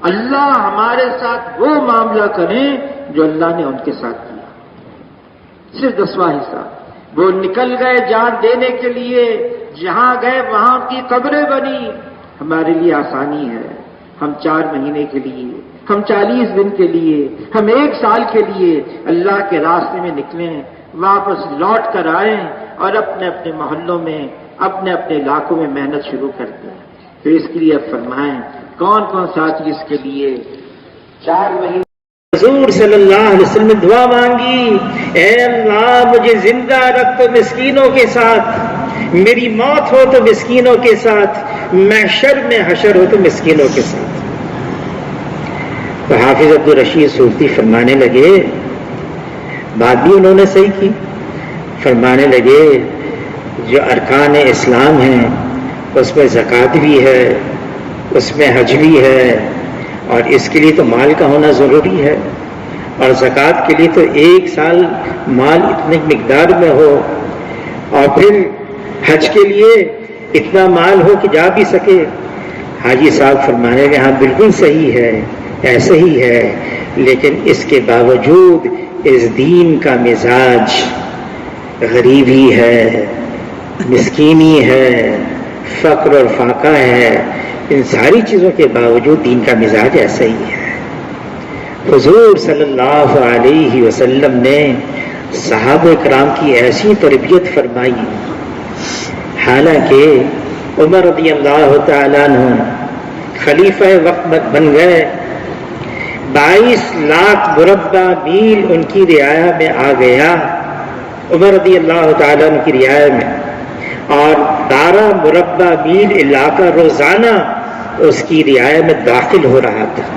[SPEAKER 1] اللہ ہمارے ساتھ وہ معاملہ کرے جو اللہ نے ان کے ساتھ کیا، صرف 10واں حصہ۔ وہ نکل گئے جان دینے کے لیے، جہاں گئے وہاں کی قبریں بنی، ہمارے لیے آسانی ہے۔ ہم 4 مہینے کے لیے، ہم 40 دن کے لیے، ہم 1 سال کے لیے اللہ کے راستے میں نکلیں، واپس لوٹ کر آئیں اور اپنے اپنے محلوں میں، اپنے اپنے علاقوں میں محنت شروع کر دیں۔ تو اس کے لیے اب فرمائیں کون کون ساتھی اس کے لیے 4 مہینے حضور صلی اللہ علیہ وسلم نے دعا مانگی، اے اللہ مجھے زندہ رکھ تو مسکینوں کے ساتھ، میری موت ہو تو مسکینوں کے ساتھ، محشر میں حشر ہو تو مسکینوں کے ساتھ۔ تو حافظ عبدالرشید صوفی فرمانے لگے، بات بھی انہوں نے صحیح کی، فرمانے لگے جو ارکان اسلام ہیں اس میں زکوٰۃ بھی ہے، اس میں حج بھی ہے، اور اس کے لیے تو مال کا ہونا ضروری ہے، اور زکوٰۃ کے لیے تو 1 سال مال اتنی مقدار میں ہو، اور پھر حج کے لیے اتنا مال ہو کہ جا بھی سکے۔ حاجی صاحب فرمانے لگے ہاں بالکل صحیح ہے، ایسے ہی ہے، لیکن اس کے باوجود اس دین کا مزاج غریبی ہے، مسکینی ہے، فقر اور فاقہ ہے، ان ساری چیزوں کے باوجود دین کا مزاج ایسا ہی ہے۔ حضور صلی اللہ علیہ وسلم نے صحابہ کرام کی ایسی تربیت فرمائی، حالانکہ عمر رضی اللہ تعالیٰ عنہ خلیفہ وقت بن گئے، 22 لاکھ مربع میل ان کی رعایا میں آ گیا، عمر رضی اللہ تعالیٰ عنہ کی رعایا میں، اور 12 مربع میل علاقہ روزانہ اس کی رعایا میں داخل ہو رہا تھا۔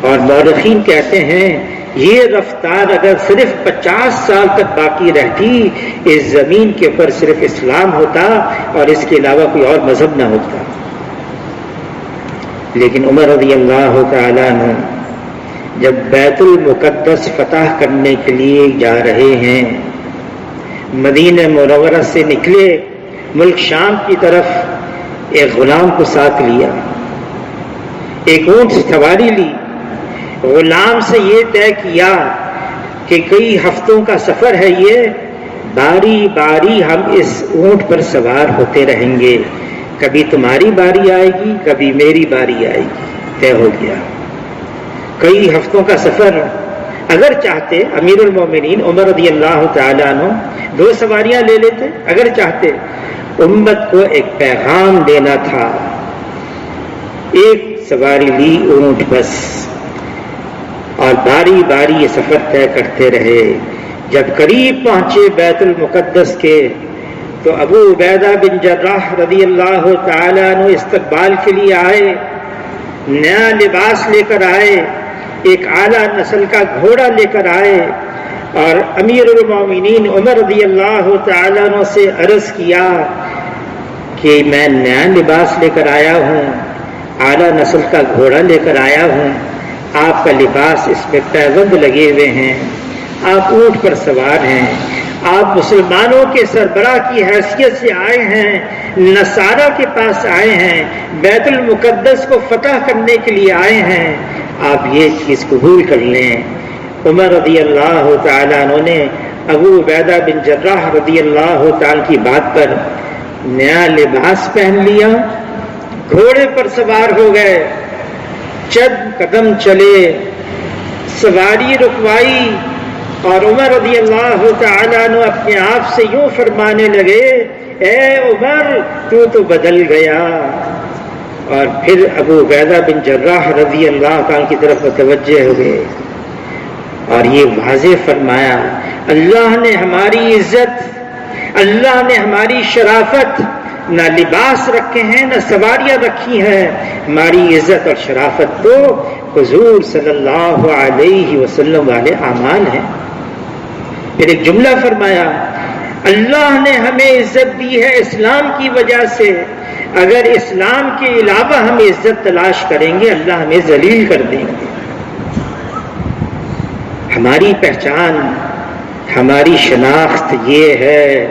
[SPEAKER 1] اور مورخین کہتے ہیں یہ رفتار اگر صرف 50 سال تک باقی رہتی، اس زمین کے اوپر صرف اسلام ہوتا اور اس کے علاوہ کوئی اور مذہب نہ ہوتا۔ لیکن عمر رضی اللہ تعالیٰ عنہ جب بیت المقدس فتح کرنے کے لیے جا رہے ہیں، مدینہ منورہ سے نکلے، ملک شام کی طرف، ایک غلام کو ساتھ لیا، ایک اونٹ سواری لی، غلام سے یہ طے کیا کہ کئی ہفتوں کا سفر ہے، یہ باری باری ہم اس اونٹ پر سوار ہوتے رہیں گے، کبھی تمہاری باری آئے گی کبھی میری باری آئے گی۔ طے ہو گیا، کئی ہفتوں کا سفر۔ اگر چاہتے امیر المومنین عمر رضی اللہ تعالیٰ عنہ 2 سواریاں لے لیتے، اگر چاہتے، امت کو ایک پیغام دینا تھا، ایک سواری لی اونٹ بس، اور باری باری یہ سفر طے کرتے رہے۔ جب قریب پہنچے بیت المقدس کے تو ابو عبیدہ بن جراح رضی اللہ تعالیٰ عنہ استقبال کے لیے آئے، نیا لباس لے کر آئے، ایک اعلیٰ نسل کا گھوڑا لے کر آئے، اور امیر المومنین عمر رضی اللہ تعالیٰ عنہ سے عرض کیا کہ میں نیا لباس لے کر آیا ہوں، اعلیٰ نسل کا گھوڑا لے کر آیا ہوں، آپ کا لباس اس میں پیوند لگے ہوئے ہیں، آپ اونٹ پر سوار ہیں، آپ مسلمانوں کے سربراہ کی حیثیت سے آئے ہیں، نصارہ کے پاس آئے ہیں، بیت المقدس کو فتح کرنے کے لیے آئے ہیں، آپ یہ چیز قبول کر لیں۔ عمر رضی اللہ تعالیٰ عنہ نے ابو عبیدہ بن جراح رضی اللہ تعالیٰ کی بات پر نیا لباس پہن لیا، گھوڑے پر سوار ہو گئے، چند قدم چلے، سواری رکوائی، اور عمر رضی اللہ تعالیٰ عنہ اپنے آپ سے یوں فرمانے لگے، اے عمر تو بدل گیا۔ اور پھر ابو عبیدہ بن جراح رضی اللہ تعالیٰ کی طرف متوجہ ہو گئے اور یہ واضح فرمایا، اللہ نے ہماری عزت، اللہ نے ہماری شرافت، نہ لباس رکھے ہیں نہ سواریاں رکھی ہیں، ہماری عزت اور شرافت تو حضور صلی اللہ علیہ وسلم والے اعمال ہیں۔ پھر ایک جملہ فرمایا، اللہ نے ہمیں عزت دی ہے اسلام کی وجہ سے، اگر اسلام کے علاوہ ہم عزت تلاش کریں گے اللہ ہمیں ذلیل کر دیں گے۔ ہماری پہچان، ہماری شناخت یہ ہے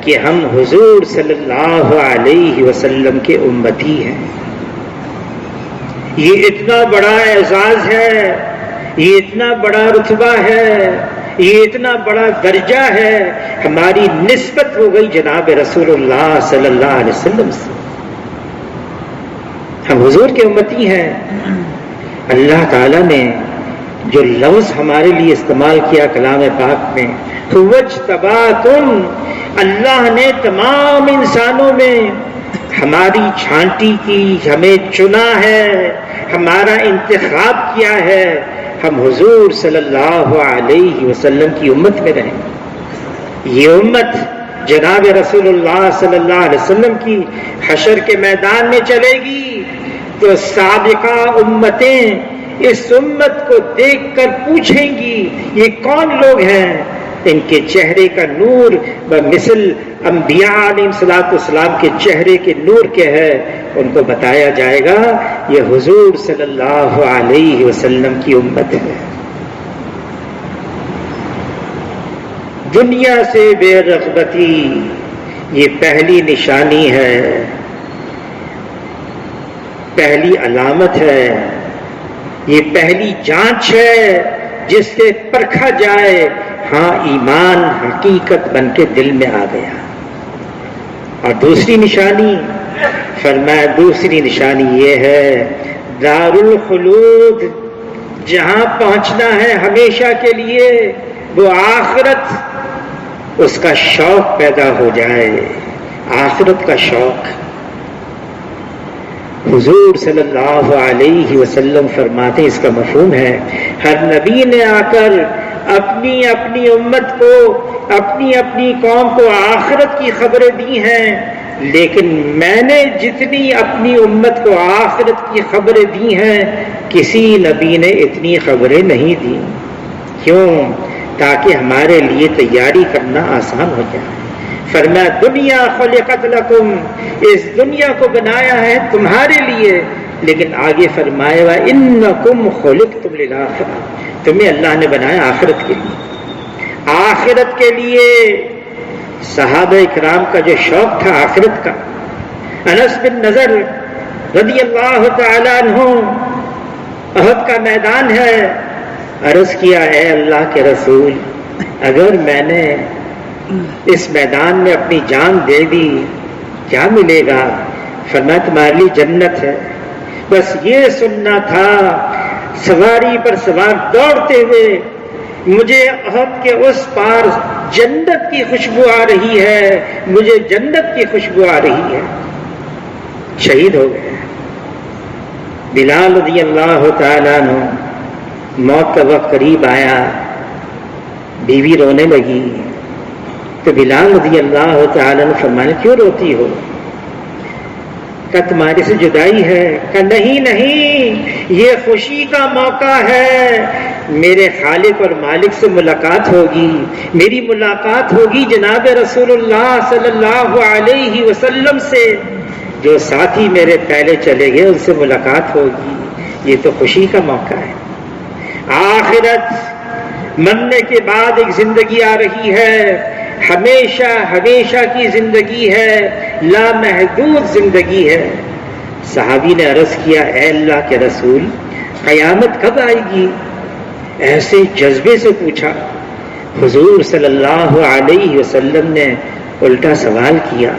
[SPEAKER 1] کہ ہم حضور صلی اللہ علیہ وسلم کے امتی ہیں۔ یہ اتنا بڑا اعزاز ہے، یہ اتنا بڑا رتبہ ہے، یہ اتنا بڑا درجہ ہے، ہماری نسبت ہو گئی جناب رسول اللہ صلی اللہ علیہ وسلم سے۔ ہم حضور کے امتی ہیں۔ اللہ تعالیٰ نے جو لفظ ہمارے لیے استعمال کیا کلام پاک میں، وَاجْتَبَاكُمْ، اللہ نے تمام انسانوں میں ہماری چھانٹی کی، ہمیں چنا ہے، ہمارا انتخاب کیا ہے، ہم حضور صلی اللہ علیہ وسلم کی امت میں رہیں۔ یہ امت جناب رسول اللہ صلی اللہ علیہ وسلم کی حشر کے میدان میں چلے گی تو سابقہ امتیں اس امت کو دیکھ کر پوچھیں گی یہ کون لوگ ہیں؟ ان کے چہرے کا نور بمثل انبیاء علیہ السلام کے چہرے کے نور کے ہے۔ ان کو بتایا جائے گا یہ حضور صلی اللہ علیہ وسلم کی امت ہے۔ دنیا سے بے رغبتی یہ پہلی نشانی ہے، پہلی علامت ہے، یہ پہلی جانچ ہے جس سے پرکھا جائے ہاں ایمان حقیقت بن کے دل میں آ گیا۔ اور دوسری نشانی فرمایا، دوسری نشانی یہ ہے دار الخلود، جہاں پہنچنا ہے ہمیشہ کے لیے، وہ آخرت، اس کا شوق پیدا ہو جائے، آخرت کا شوق۔ حضور صلی اللہ علیہ وسلم فرماتے اس کا مفہوم ہے، ہر نبی نے آ کر اپنی اپنی امت کو، اپنی اپنی قوم کو آخرت کی خبریں دی ہیں، لیکن میں نے جتنی اپنی امت کو آخرت کی خبریں دی ہیں کسی نبی نے اتنی خبریں نہیں دی۔ کیوں؟ تاکہ ہمارے لیے تیاری کرنا آسان ہو جائے۔ فرمایا دنیا خلقت لکم، اس دنیا کو بنایا ہے تمہارے لیے، لیکن آگے فرمایا وَإِنَّكُمْ خُلِقْتُمْ لِلْآخِرَةِ، تمہیں اللہ نے بنایا آخرت کے لیے۔ آخرت کے لیے صحابہ اکرام کا جو شوق تھا آخرت کا، انس بن نضر رضی اللہ تعالی عنہ، احد کا میدان ہے، عرض کیا اے اللہ کے رسول اگر میں نے اس میدان میں اپنی جان دے دی کیا ملے گا؟ فرمایا تمہارے لیے جنت ہے، بس یہ سننا تھا سواری پر سوار دوڑتے ہوئے مجھے احد کے اس پار جنت کی خوشبو آ رہی ہے، مجھے جنت کی خوشبو آ رہی ہے۔ شہید ہو گئے۔ بلال رضی اللہ تعالیٰ عنہ، موت کا وقت قریب آیا، بیوی رونے لگی تو بلال رضی اللہ تعالیٰ عنہ فرمایا کیوں روتی ہو؟ کہا تمہارے سے جدائی ہے؟ کہا نہیں نہیں، یہ خوشی کا موقع ہے، میرے خالق اور مالک سے ملاقات ہوگی، میری ملاقات ہوگی جناب رسول اللہ صلی اللہ علیہ وسلم سے، جو ساتھی میرے پہلے چلے گئے ان سے ملاقات ہوگی، یہ تو خوشی کا موقع ہے۔ آخرت مرنے کے بعد ایک زندگی آ رہی ہے، ہمیشہ ہمیشہ کی زندگی ہے، لامحدود زندگی ہے۔ صحابی نے عرض کیا اے اللہ کے رسول قیامت کب آئے گی؟ ایسے جذبے سے پوچھا۔ حضور صلی اللہ علیہ وسلم نے الٹا سوال کیا،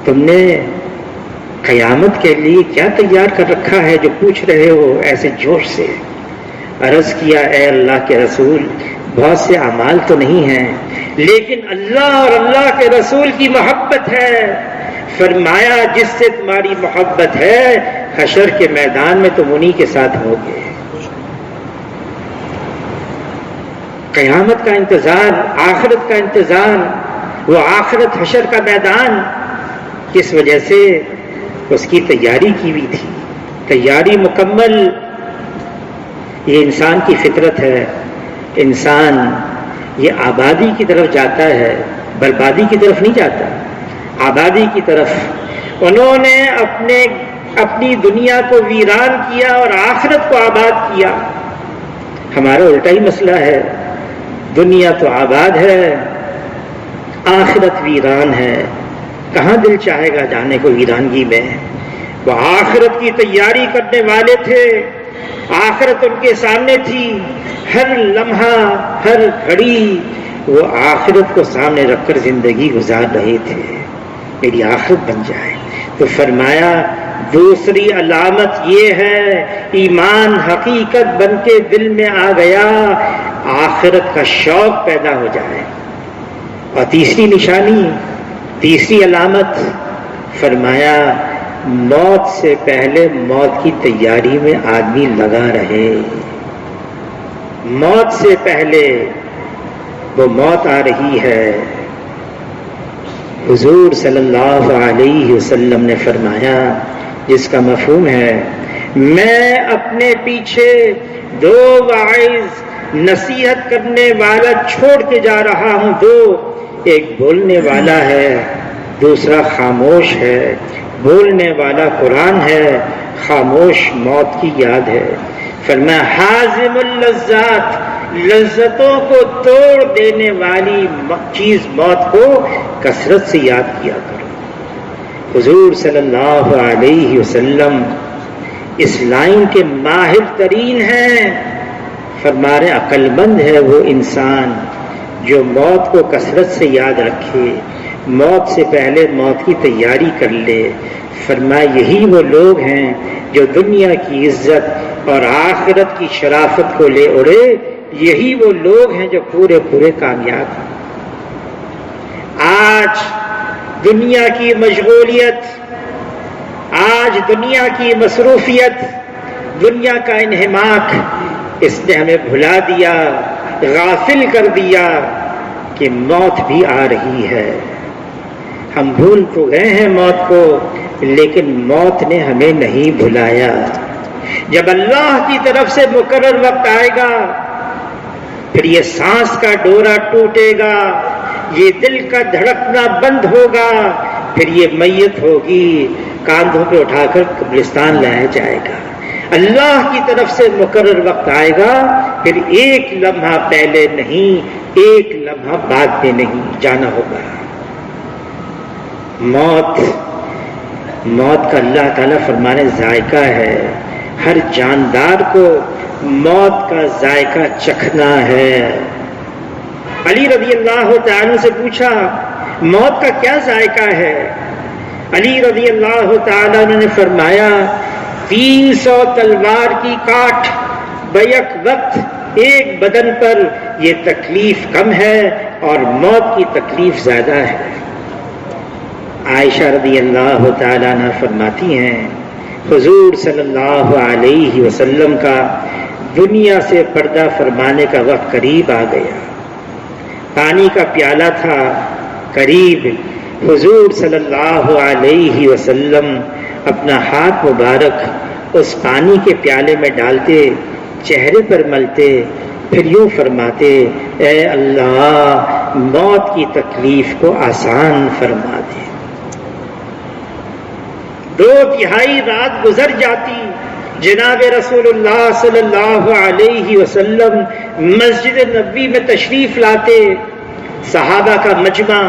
[SPEAKER 1] تم نے قیامت کے لیے کیا تیار کر رکھا ہے جو پوچھ رہے ہو ایسے جوش سے؟ عرض کیا اے اللہ کے رسول بہت سے اعمال تو نہیں ہیں، لیکن اللہ اور اللہ کے رسول کی محبت ہے۔ فرمایا جس سے تمہاری محبت ہے حشر کے میدان میں تم انہی کے ساتھ ہوگے۔ قیامت کا انتظار، آخرت کا انتظار، وہ آخرت حشر کا میدان کس وجہ سے؟ اس کی تیاری کی ہوئی تھی، تیاری مکمل۔ یہ انسان کی فطرت ہے، انسان یہ آبادی کی طرف جاتا ہے،
[SPEAKER 3] بربادی کی طرف نہیں جاتا، آبادی کی طرف۔ انہوں نے اپنی دنیا کو ویران کیا اور آخرت کو آباد کیا۔ ہمارا الٹا ہی مسئلہ ہے، دنیا تو آباد ہے، آخرت ویران ہے۔ کہاں دل چاہے گا جانے کو ویرانگی میں؟ وہ آخرت کی تیاری کرنے والے تھے، آخرت ان کے سامنے تھی، ہر لمحہ ہر گھڑی وہ آخرت کو سامنے رکھ کر زندگی گزار رہے تھے، میری آخرت بن جائے۔ تو فرمایا دوسری علامت یہ ہے، ایمان حقیقت بن کے دل میں آ گیا، آخرت کا شوق پیدا ہو جائے۔ اور تیسری نشانی، تیسری علامت فرمایا موت سے پہلے موت کی تیاری میں آدمی لگا رہے۔ موت سے پہلے وہ موت آ رہی ہے۔ حضور صلی اللہ علیہ وسلم نے فرمایا، جس کا مفہوم ہے، میں اپنے پیچھے 2 واعظ نصیحت کرنے والا چھوڑ کے جا رہا ہوں، 2، ایک بولنے والا ہے، دوسرا خاموش ہے۔ بولنے والا قرآن ہے، خاموش موت کی یاد ہے۔ فرمایا حازم اللذات، لذتوں کو توڑ دینے والی چیز موت کو کثرت سے یاد کیا کرو۔ حضور صلی اللہ علیہ وسلم اس لائن کے ماہر ترین ہیں، فرما رہے عقل مند ہے وہ انسان جو موت کو کثرت سے یاد رکھے، موت سے پہلے موت کی تیاری کر لے۔ فرمایا یہی وہ لوگ ہیں جو دنیا کی عزت اور آخرت کی شرافت کو لے اڑے، یہی وہ لوگ ہیں جو پورے کامیاب ہیں۔ آج دنیا کی مشغولیت، آج دنیا کی مصروفیت، دنیا کا انہماک، اس نے ہمیں بھلا دیا، غافل کر دیا کہ موت بھی آ رہی ہے۔ ہم بھول تو گئے ہیں موت کو، لیکن موت نے ہمیں نہیں بھلایا۔ جب اللہ کی طرف سے مقرر وقت آئے گا، پھر یہ سانس کا ڈورا ٹوٹے گا، یہ دل کا دھڑکنا بند ہوگا، پھر یہ میت ہوگی، کاندھوں پہ اٹھا کر قبرستان لایا جائے گا۔ اللہ کی طرف سے مقرر وقت آئے گا، پھر ایک لمحہ پہلے نہیں، ایک لمحہ بعد میں نہیں، جانا ہوگا۔ موت کا اللہ تعالیٰ فرمانے ذائقہ ہے، ہر جاندار کو موت کا ذائقہ چکھنا ہے۔ علی رضی اللہ تعالیٰ سے پوچھا موت کا کیا ذائقہ ہے؟ علی رضی اللہ تعالیٰ نے فرمایا 300 تلوار کی کاٹ بیک وقت ایک بدن پر، یہ تکلیف کم ہے اور موت کی تکلیف زیادہ ہے۔ عائشہ رضی اللہ تعالیٰ عنہ فرماتی ہیں حضور صلی اللہ علیہ وسلم کا دنیا سے پردہ فرمانے کا وقت قریب آ گیا، پانی کا پیالہ تھا قریب، حضور صلی اللہ علیہ وسلم اپنا ہاتھ مبارک اس پانی کے پیالے میں ڈالتے، چہرے پر ملتے، پھر یوں فرماتے اے اللہ موت کی تکلیف کو آسان فرما دے۔ 2/3 رات گزر جاتی، جناب رسول اللہ صلی اللہ علیہ وسلم مسجد نبوی میں تشریف لاتے، صحابہ کا مجمع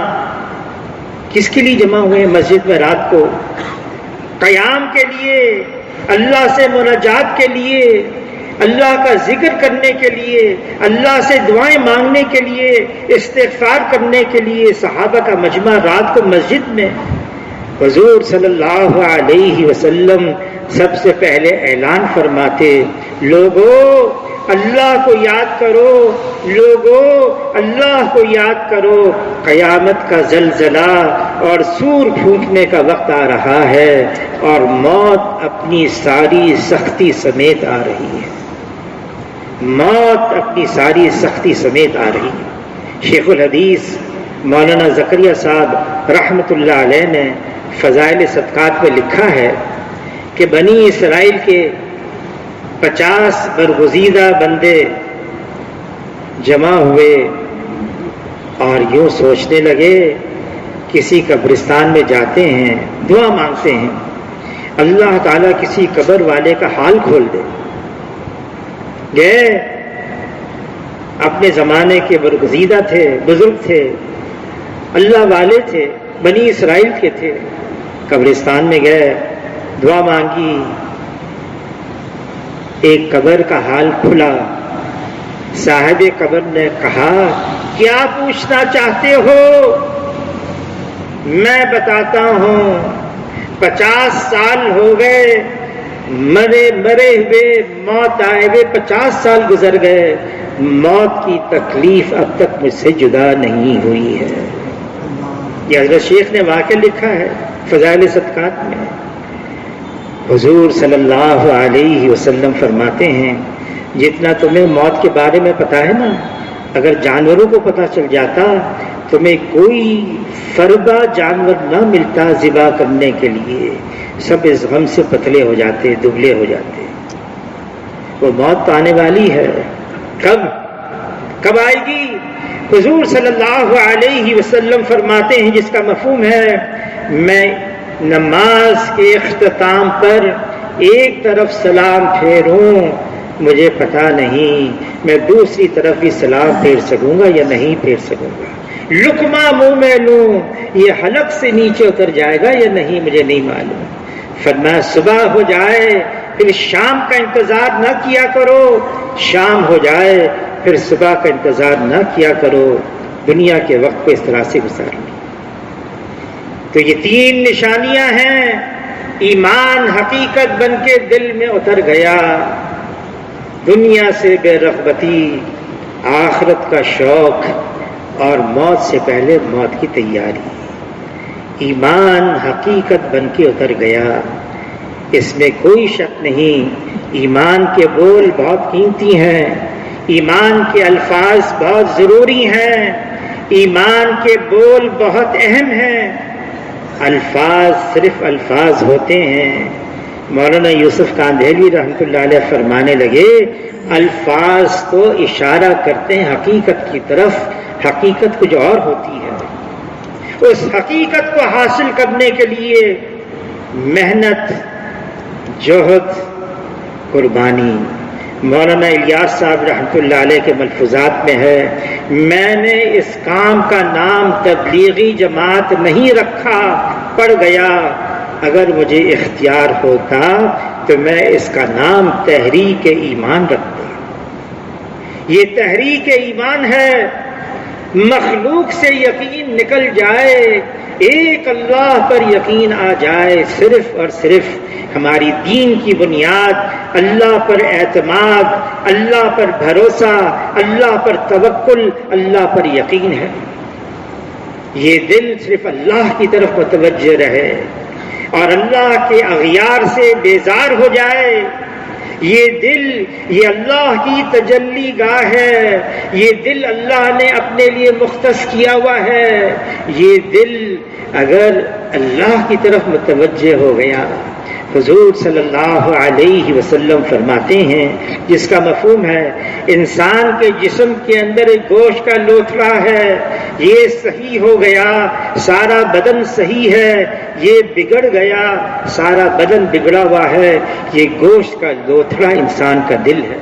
[SPEAKER 3] کس کے لیے جمع ہوئے مسجد میں رات کو؟ قیام کے لیے، اللہ سے مناجات کے لیے، اللہ کا ذکر کرنے کے لیے، اللہ سے دعائیں مانگنے کے لیے، استغفار کرنے کے لیے صحابہ کا مجمع رات کو مسجد میں۔ حضور صلی اللہ علیہ وسلم سب سے پہلے اعلان فرماتے لوگو اللہ کو یاد کرو، لوگو اللہ کو یاد کرو، قیامت کا زلزلہ اور سور پھونکنے کا وقت آ رہا ہے اور موت اپنی ساری سختی سمیت آ رہی ہے، موت اپنی ساری سختی سمیت آ رہی ہے۔ شیخ الحدیث مولانا زکریا صاحب رحمۃ اللہ علیہ نے فضائل صدقات میں لکھا ہے کہ بنی اسرائیل کے 50 برگزیدہ بندے جمع ہوئے اور یوں سوچنے لگے کسی قبرستان میں جاتے ہیں، دعا مانگتے ہیں، اللہ تعالیٰ کسی قبر والے کا حال کھول دے. گئے، اپنے زمانے کے برگزیدہ تھے، بزرگ تھے، اللہ والے تھے، بنی اسرائیل کے تھے. قبرستان میں گئے، دعا مانگی، ایک قبر کا حال کھلا. صاحب قبر نے کہا کیا پوچھنا چاہتے ہو؟ میں بتاتا ہوں، 50 سال ہو گئے مرے ہوئے، موت آئے ہوئے 50 سال گزر گئے، موت کی تکلیف اب تک مجھ سے جدا نہیں ہوئی ہے. یہ حضرت شیخ نے واقعہ لکھا ہے فضائل صدقات میں. حضور صلی اللہ علیہ وسلم فرماتے ہیں جتنا تمہیں موت کے بارے میں پتا ہے نا، اگر جانوروں کو پتا چل جاتا تمہیں کوئی فربا جانور نہ ملتا ذبح کرنے کے لیے، سب اس غم سے پتلے ہو جاتے، دبلے ہو جاتے. وہ موت تو آنے والی ہے، کب آئے گی؟ حضور صلی اللہ علیہ وسلم فرماتے ہیں جس کا مفہوم ہے میں نماز کے اختتام پر ایک طرف سلام پھیروں، مجھے پتا نہیں میں دوسری طرف بھی سلام پھیر سکوں گا یا نہیں پھیر سکوں گا. لقمہ منہ میں لوں، یہ حلق سے نیچے اتر جائے گا یا نہیں مجھے نہیں معلوم. فرمایا صبح ہو جائے پھر شام کا انتظار نہ کیا کرو، شام ہو جائے پھر صبح کا انتظار نہ کیا کرو، دنیا کے وقت کو اس طرح سے گزار لیں. تو یہ 3 نشانیاں ہیں. ایمان حقیقت بن کے دل میں اتر گیا، دنیا سے بے رغبتی، آخرت کا شوق اور موت سے پہلے موت کی تیاری. ایمان حقیقت بن کے اتر گیا، اس میں کوئی شک نہیں. ایمان کے بول بہت قیمتی ہیں، ایمان کے الفاظ بہت ضروری ہیں، ایمان کے بول بہت اہم ہیں. الفاظ صرف الفاظ ہوتے ہیں. مولانا یوسف کاندھیلی رحمۃ اللہ علیہ فرمانے لگے الفاظ تو اشارہ کرتے ہیں حقیقت کی طرف، حقیقت کچھ اور ہوتی ہے. اس حقیقت کو حاصل کرنے کے لیے محنت، جہد، قربانی. مولانا الیاس صاحب رحمۃ اللہ علیہ کے ملفوظات میں ہے میں نے اس کام کا نام تبلیغی جماعت نہیں رکھا، پڑ گیا. اگر مجھے اختیار ہوتا تو میں اس کا نام تحریک ایمان رکھتا. یہ تحریک ایمان ہے. مخلوق سے یقین نکل جائے، ایک اللہ پر یقین آ جائے. صرف اور صرف ہماری دین کی بنیاد اللہ پر اعتماد، اللہ پر بھروسہ، اللہ پر توکل، اللہ پر یقین ہے. یہ دل صرف اللہ کی طرف متوجہ رہے اور اللہ کے اغیار سے بیزار ہو جائے. یہ دل، یہ اللہ کی تجلی گاہ ہے، یہ دل اللہ نے اپنے لیے مختص کیا ہوا ہے. یہ دل اگر اللہ کی طرف متوجہ ہو گیا، حضور صلی اللہ علیہ وسلم فرماتے ہیں جس کا مفہوم ہے انسان کے جسم کے اندر ایک گوشت کا لوتھڑا ہے، یہ صحیح ہو گیا سارا بدن صحیح ہے، یہ بگڑ گیا سارا بدن بگڑا ہوا ہے. یہ گوشت کا لوتھڑا انسان کا دل ہے.